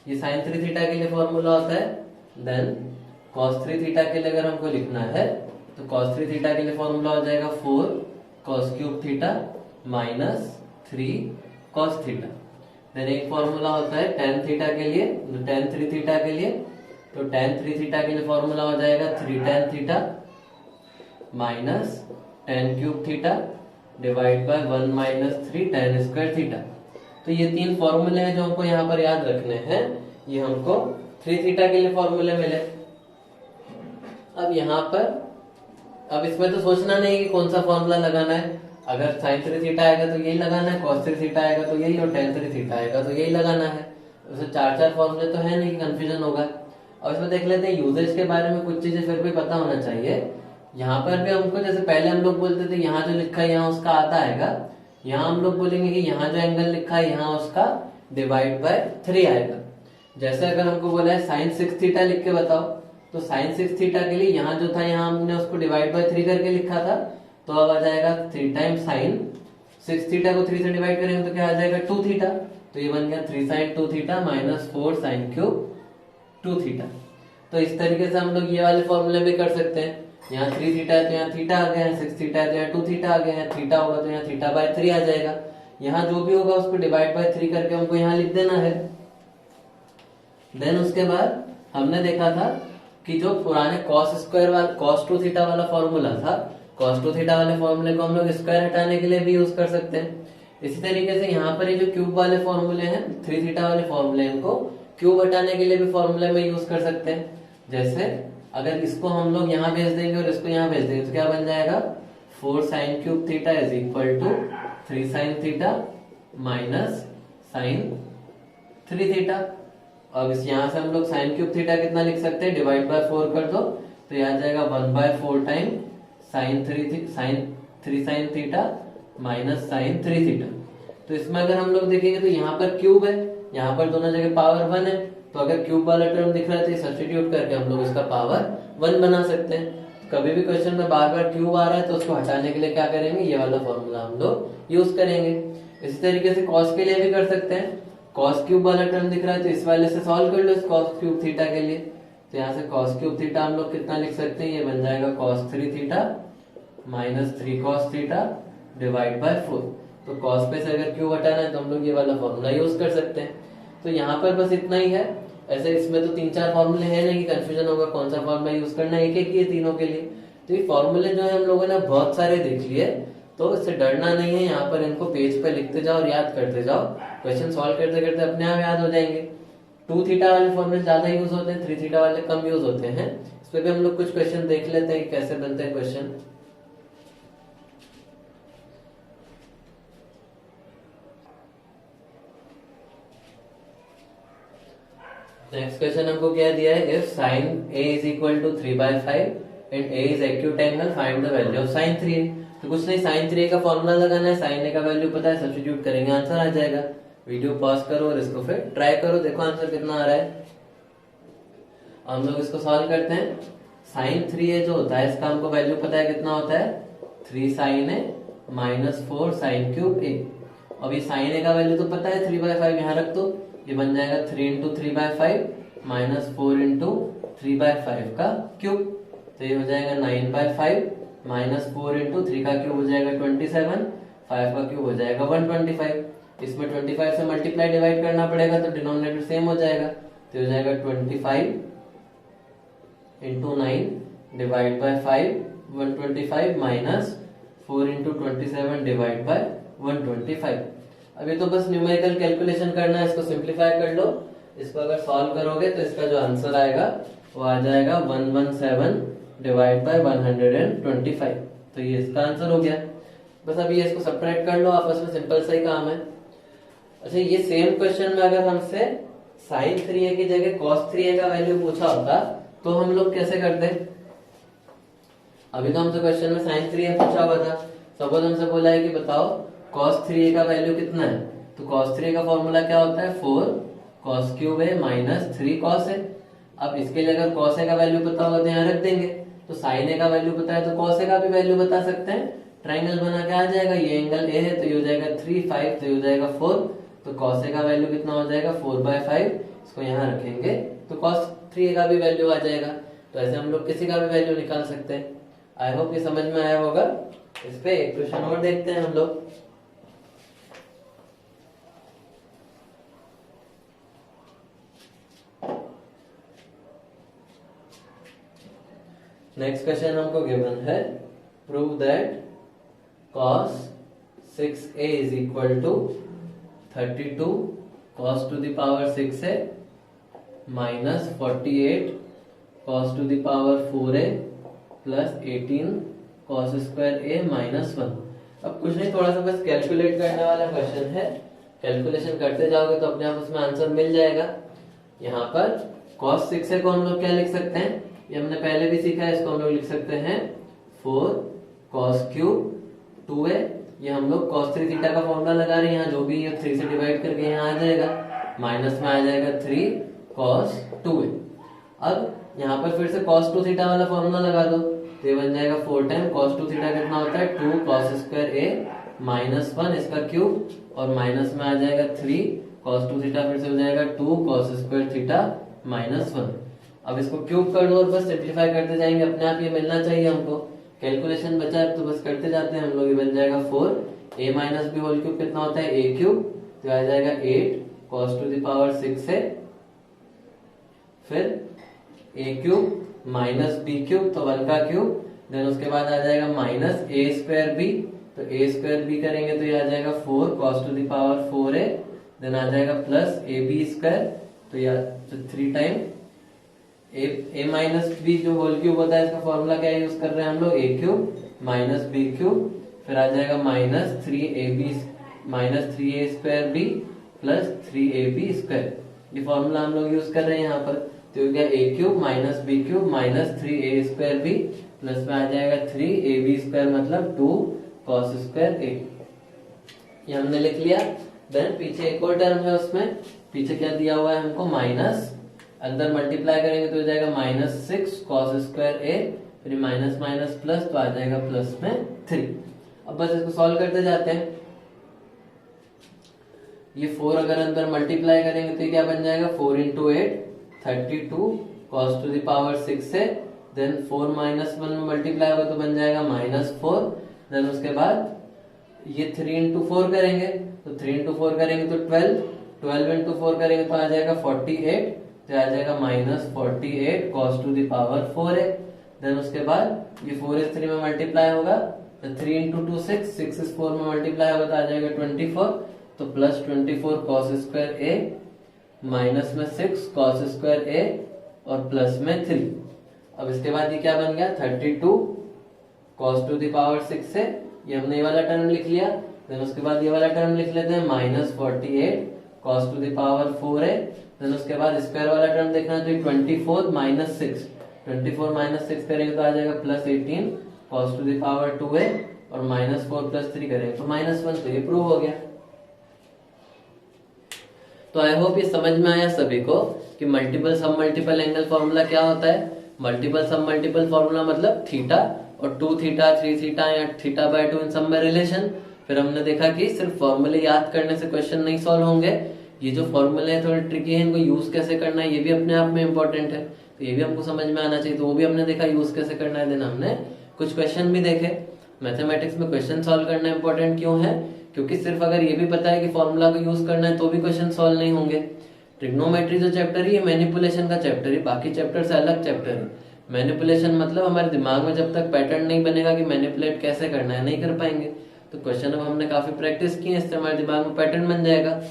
ये sin 3 थीटा के लिए फॉर्मूला होता है। देन cos 3 थीटा के लिए अगर हमको लिखना है तो cos 3 थीटा के लिए फॉर्मूला हो जाएगा 4 cos cube theta minus 3 cos theta. Then एक फॉर्मूला होता है tan थीटा के लिए, tan 3 थीटा के लिए, तो tan 3 थीटा के लिए फॉर्मूला हो जाएगा 3 tan theta minus tan cube theta divide by 1 minus 3 tan square theta. तो ये 3 फॉर्मूले हैं जो हमको यहाँ पर याद रखने हैं। ये हमको 3 थीटा के लिए फॉर्मूले मिले। अब यहाँ पर अब इसमें तो सोचना नहीं कि कौन सा फॉर्मूला लगाना है। अगर sin 3 थीटा आएगा तो यही लगाना है, cos 3 थीटा आएगा तो यही, और tan 3 थीटा आएगा तो यही लगाना है। उसे 4 फॉर्मूले तो है नहीं, कंफ्यूजन होगा। और इसमें देख लेते हैं यूजेज के बारे में, कुछ चीजें फिर भी पता होना चाहिए। यहाँ पर भी हमको जैसे पहले हम लोग बोलते थे यहाँ जो लिखा है यहाँ उसका आधा आएगा, यहाँ हम लोग बोलेंगे कि यहाँ जो एंगल लिखा है यहाँ उसका डिवाइड बाय 3 आएगा। जैसे अगर हमको बोला है sin 6 थीटा लिख के बताओ, तो sin 6 थीटा के लिए यहाँ जो था यहाँ हमने उसको डिवाइड बाय 3 करके लिखा था, तो अब आ जाएगा 3 टाइम्स sin 6 थीटा को 3 से डिवाइड करेंगे तो क्या आ जाएगा 2 थीटा, तो ये बन गया 3 sin 2 theta minus 4 sin cube 2 theta. तो इस तरीके से हम लोग ये वाले फॉर्मूले भी कर सकते हैं। यहाँ 3 थीटा है तो यहाँ थीटा आ गया है, 6 थीटा है तो यहाँ 2 थीटा आ गया है, थीटा होगा तो यहाँ थीटा बाय 3 आ जाएगा। यहाँ जो भी होगा उसको डिवाइड बाय 3 करके हमको यहाँ लिख देना है। देन उसके बाद हमने देखा था कि जो पुराने cos 2 थीटा वाला फॉर्मूला था, cos 2 थीटा वाले फॉर्मूले को हम लोग स्क्वायर हटाने के लिए भी यूज कर सकते हैं। इसी तरीके से यहाँ पर ये जो क्यूब वाले फॉर्मूले हैं, 3 थीटा वाले फॉर्मूले, इनको क्यूब हटाने के लिए भी फॉर्मूले में यूज कर सकते हैं। जैसे अगर इसको हम लोग यहाँ भेज देंगे और इसको यहाँ भेज देंगे तो क्या बन जाएगा, 4 sine cube theta is equal to 3 sine theta minus sine 3 theta. अब इस यहाँ से हम लोग साइन क्यूब थीटा कितना लिख सकते हैं, डिवाइड बाय 4 कर दो तो यहाँ जाएगा 1/4 time sine 3 sine theta minus sine 3 theta. तो इसमें अगर हम लोग देखेंगे तो यहाँ पर क्यूब है, यहाँ पर दोनों जगह पावर 1 है, तो अगर क्यूब वाला टर्म दिख रहा है तो सब्स्टिट्यूट करके हम लोग इसका पावर 1 बना सकते हैं। कभी भी क्वेश्चन में बार बार क्यूब आ रहा है तो उसको हटाने के लिए क्या करेंगे, ये वाला फॉर्मूला हम लोग यूज करेंगे। इसी तरीके से कॉस के लिए भी कर सकते हैं। कॉस क्यूब वाला टर्म दिख रहा है तो इस वाले से सॉल्व कर लो इस कॉस क्यूब थीटा के लिए। तो यहाँ से कॉस क्यूब थीटा हम लोग कितना लिख सकते हैं, ये बन जाएगा cos 3 theta minus 3 cos theta divide bye 4। तो cos पे से अगर क्यूब हटाना है तो हम लोग ये वाला फॉर्मूला यूज कर सकते हैं। तो यहाँ पर बस इतना ही है। ऐसे इसमें तो 3-4 फॉर्मूले हैं नहीं कि कंफ्यूजन होगा कौन सा फॉर्मूला यूज करना है, एक एक ही है तीनों के लिए। तो ये फॉर्मूले जो है हम लोगों ने बहुत सारे देख लिए, तो इससे डरना नहीं है। यहाँ पर इनको पेज पे लिखते जाओ और याद करते जाओ, क्वेश्चन सॉल्व करते करते अपने आप याद हो जाएंगे। 2 थीटा वाले फॉर्मूले ज्यादा यूज होते हैं, 3 थीटा वाले कम यूज होते हैं। इस पे भी हम लोग कुछ क्वेश्चन देख लेते हैं कैसे बनते हैं क्वेश्चन। नेक्स्ट क्वेश्चन हमको क्या दिया है, if sine a is equal to 3/5 and a is acute angle, find the value of sine 3a। तो कुछ नहीं, साइन 3a का फॉर्मूला लगाना है, साइन a का वैल्यू पता है, सब्स्टिट्यूट करेंगे आंसर आ जाएगा। वीडियो पॉज करो और इसको फिर ट्राई करो, देखो आंसर कितना आ रहा है। हम लोग इसको सॉल्व करते हैं। साइन 3a जो होता है इसका हमको वैल्यू पता है कितना होता है, 3 sine a minus 4 sine cube a। अब ये साइन a का वैल्यू तो पता है 3/5, यहाँ रख दो, ये बन जाएगा 3 इंटू 3/5 माइनस 4 इंटू 3/5 का क्यूब। तो ये हो जाएगा 9/5 माइनस 4 इंटू 3 का क्यूब हो जाएगा 27, 5 का क्यूब हो जाएगा 125। इसमें 25 से मल्टीप्लाई डिवाइड करना पड़ेगा तो डिनोमिनेटर सेम हो जाएगा, तो हो जाएगा 25 into 9 divide by 5 125 minus 4 into 27 divide by 125। अभी तो बस न्यूमेरिकल कैलकुलेशन करना है, इसको सिंप्लीफाई कर लो। इसको अगर सॉल्व करोगे तो इसका जो आंसर आएगा वो आ जाएगा 117 डिवाइड बाय 125। तो ये इसका आंसर हो गया। बस अभी इसको सब्ट्रैक्ट कर लो आपस में, सिंपल सा ही काम है। अच्छा, ये सेम क्वेश्चन में अगर हमसे साइन 3a की जगह cos 3a का वैल्यू पूछा होता तो हम लोग कैसे करते। अभी तो हमसे क्वेश्चन में साइन 3a पूछा हुआ था, सपोज हमसे बोला है कि बताओ cos 3a का वैल्यू कितना है। तो cos 3a का फॉर्मूला क्या होता है, 4 cos cube a minus 3 cos a। अब इसके लिए अगर cos a का वैल्यू पता होगा तो यहाँ रख देंगे, तो sin a का वैल्यू पता है तो cos a का भी वैल्यू बता सकते हैं। ट्राइंगल बना के आ जाएगा, ये एंगल a है तो ये हो जाएगा 3 5, तो ये हो जाएगा 4। तो cos a का वैल्यू कितना हो जाएगा 4/5, इसको यहाँ रखेंगे तो cos 3a का भी वैल्यू आ जाएगा। तो ऐसे हम लोग किसी का भी वैल्यू निकाल सकते हैं। आई होप ये समझ में आया होगा। इस पे एक क्वेश्चन और देखते हैं हम लोग। नेक्स्ट क्वेश्चन हमको गिवन है, prove that cos 6a is equal to 32 cos to the power 6a minus 48 cos to the power 4a plus 18 cos square a minus 1। अब कुछ नहीं, थोड़ा सा बस कैलकुलेट करने वाला क्वेश्चन है। कैलकुलेशन करते जाओगे तो अपने आप उसमें आंसर मिल जाएगा। यहाँ पर cos 6a को हम लोग क्या लिख सकते हैं, ये हमने पहले भी सीखा है, इसको हम लोग लिख सकते हैं 4 cos क्यूब 2a। ये हम लोग cos 3 थीटा का फॉर्मूला लगा रहे हैं, यहाँ जो भी ये 3 से डिवाइड करके यहाँ आ जाएगा, माइनस में आ जाएगा 3 cos 2a। अब यहाँ पर फिर से cos 2 थीटा वाला फॉर्मूला लगा दो, तो ये बन जाएगा 4 टाइम cos 2 थीटा कितना होता है 2 cos स्क्वायर a माइनस 1 इसका क्यूब, और माइनस में आ जाएगा 3 cos 2 थीटा, फिर से हो जाएगा 2 cos स्क्वायर थीटा माइनस 1। अब इसको क्यूब कर दो और बस सिंप्लीफाई करते जाएंगे, अपने आप ये मिलना चाहिए हमको। कैलकुलेशन बचा है तो बस करते जाते हैं हम लोग। ये बन जाएगा 4 a minus B whole cube कितना होता है a क्यूब, तो आ जाएगा 8 cos to the power 6a, फिर a cube minus B cube, तो 1 का क्यूब, देन उसके बाद आ जाएगा माइनस ए स्क्वायर बी, तो ए स्क्वायर बी करेंगे तो ये आ जाएगा 4 cos to the power 4a, then आ जाएगा प्लस ए बी स्क्वायर, तो या 3 टाइम ए माइनस बी जो होल क्यूब होता है, इसका फॉर्मूला क्या यूज कर रहे हैं हम लोग, A cube minus B cube, फिर आ जाएगा minus 3ab minus 3a square B plus 3ab square, ये फॉर्मूला हम लोग यूज कर रहे हैं यहाँ पर। तो हो गया a cube minus B cube minus 3a square B plus में आ जाएगा 3ab स्क्वायर मतलब 2 cos स्क्वायर a, ये हमने लिख लिया। देन पीछे एक और टर्म है, उसमें पीछे क्या दिया हुआ है हमको, माइनस, अंदर मल्टीप्लाई करेंगे तो हो जाएगा माइनस 6 cos स्क्वायर a, फिर माइनस माइनस प्लस तो आ जाएगा प्लस में 3। अब बस इसको सॉल्व करते जाते हैं। ये 4 अगर अंदर मल्टीप्लाई करेंगे तो ये क्या बन जाएगा, 4 into 8 32 cos to the power 6 है, देन 4 माइनस 1 में मल्टीप्लाई होगा तो बन जाएगा -4, देन उसके बाद ये 3 इंटू 4 करेंगे तो 3 इंटू 4 करेंगे तो 12 इंटू 4 करेंगे तो आ जाएगा 48, तो आ जाएगा -48 cos टू द पावर 4 है, देन उसके बाद ये 4 इस 3 में मल्टीप्लाई होगा तो 3 इंटू 2 6 इस 4 में मल्टीप्लाई होगा तो आ जाएगा 24, तो plus 24 cos square a minus में 6 cos स्क्वायर a और प्लस में 3। अब इसके बाद ये क्या बन गया, 32 cos टू द पावर 6 है, ये हमने ये वाला टर्म लिख लिया। देन उसके बाद ये वाला टर्म लिख लेते हैं -48 cos टू द पावर 4 है, देन उसके बाद स्क्वायर वाला टर्म देखना है तो 24 माइनस 6, 24 माइनस 6 करेंगे तो आ जाएगा +18 cos टू द पावर 2 है, और -4 + 3 करेंगे तो -1, तो ये प्रूव हो गया। तो आई होप ये समझ में आया सभी को कि मल्टीपल सब मल्टीपल एंगल फॉर्मूला क्या होता है। मल्टीपल सब मल्टीपल फॉर्मूला मतलब थीटा और 2 थीटा 3 थीटा या θ/2 इन सब में रिलेशन। फिर हमने देखा कि सिर्फ फॉर्मूले याद करने से क्वेश्चन नहीं सॉल्व होंगे, ये जो फॉर्मूले थोड़े ट्रिकी है, इनको यूज कैसे करना है ये भी अपने आप में इंपॉर्टेंट है, तो ये भी हमको समझ में आना चाहिए, तो वो भी हमने देखा यूज कैसे करना है। देन हमने कुछ क्वेश्चन भी देखे। मैथमेटिक्स में क्वेश्चन सॉल्व करना इंपॉर्टेंट क्यों है, क्योंकि सिर्फ अगर ये भी पता है कि फॉर्मूला को यूज करना है तो भी क्वेश्चन सॉल्व नहीं होंगे। ट्रिग्नोमेट्री जो चैप्टर है ये मैनिपुलेशन का चैप्टर है, बाकी चैप्टर से अलग चैप्टर है। मैनिपुलेशन मतलब हमारे दिमाग में जब तक पैटर्न नहीं बनेगा कि मैनिपुलेट कैसे करना है, नहीं कर पाएंगे। तो क्वेश्चन अब हमने काफी प्रैक्टिस की है, इससे हमारे दिमाग में पैटर्न बन जाएगा।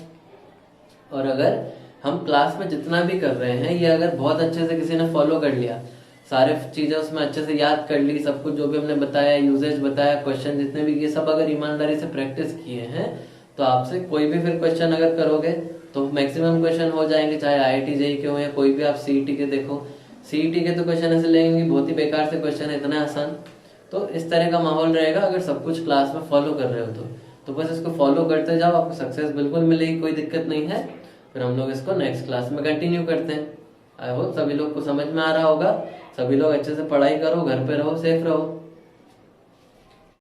और अगर हम क्लास में जितना भी कर रहे हैं ये अगर बहुत अच्छे से किसी ने फॉलो कर लिया, सारे चीजें उसमें अच्छे से याद कर ली, सब कुछ जो भी हमने बताया, यूजेज बताया, क्वेश्चन जितने भी, ये सब अगर ईमानदारी से प्रैक्टिस किए हैं तो आपसे कोई भी फिर क्वेश्चन अगर करोगे तो मैक्सिमम क्वेश्चन हो जाएंगे, चाहे IIT JEE के हो या कोई भी आप CET के देखो। CET के तो क्वेश्चन ऐसे लेंगे बहुत ही बेकार से क्वेश्चन है, इतना आसान। तो इस तरह का माहौल रहेगा अगर सब कुछ क्लास में फॉलो कर रहे हो तो बस इसको फॉलो करते जाओ, आपको सक्सेस बिल्कुल मिलेगी, कोई दिक्कत नहीं है। फिर हम लोग इसको नेक्स्ट क्लास में कंटिन्यू करते हैं। आई होप सभी लोग को समझ में आ रहा होगा। सभी लोग अच्छे से पढ़ाई करो, घर पे रहो, सेफ रहो।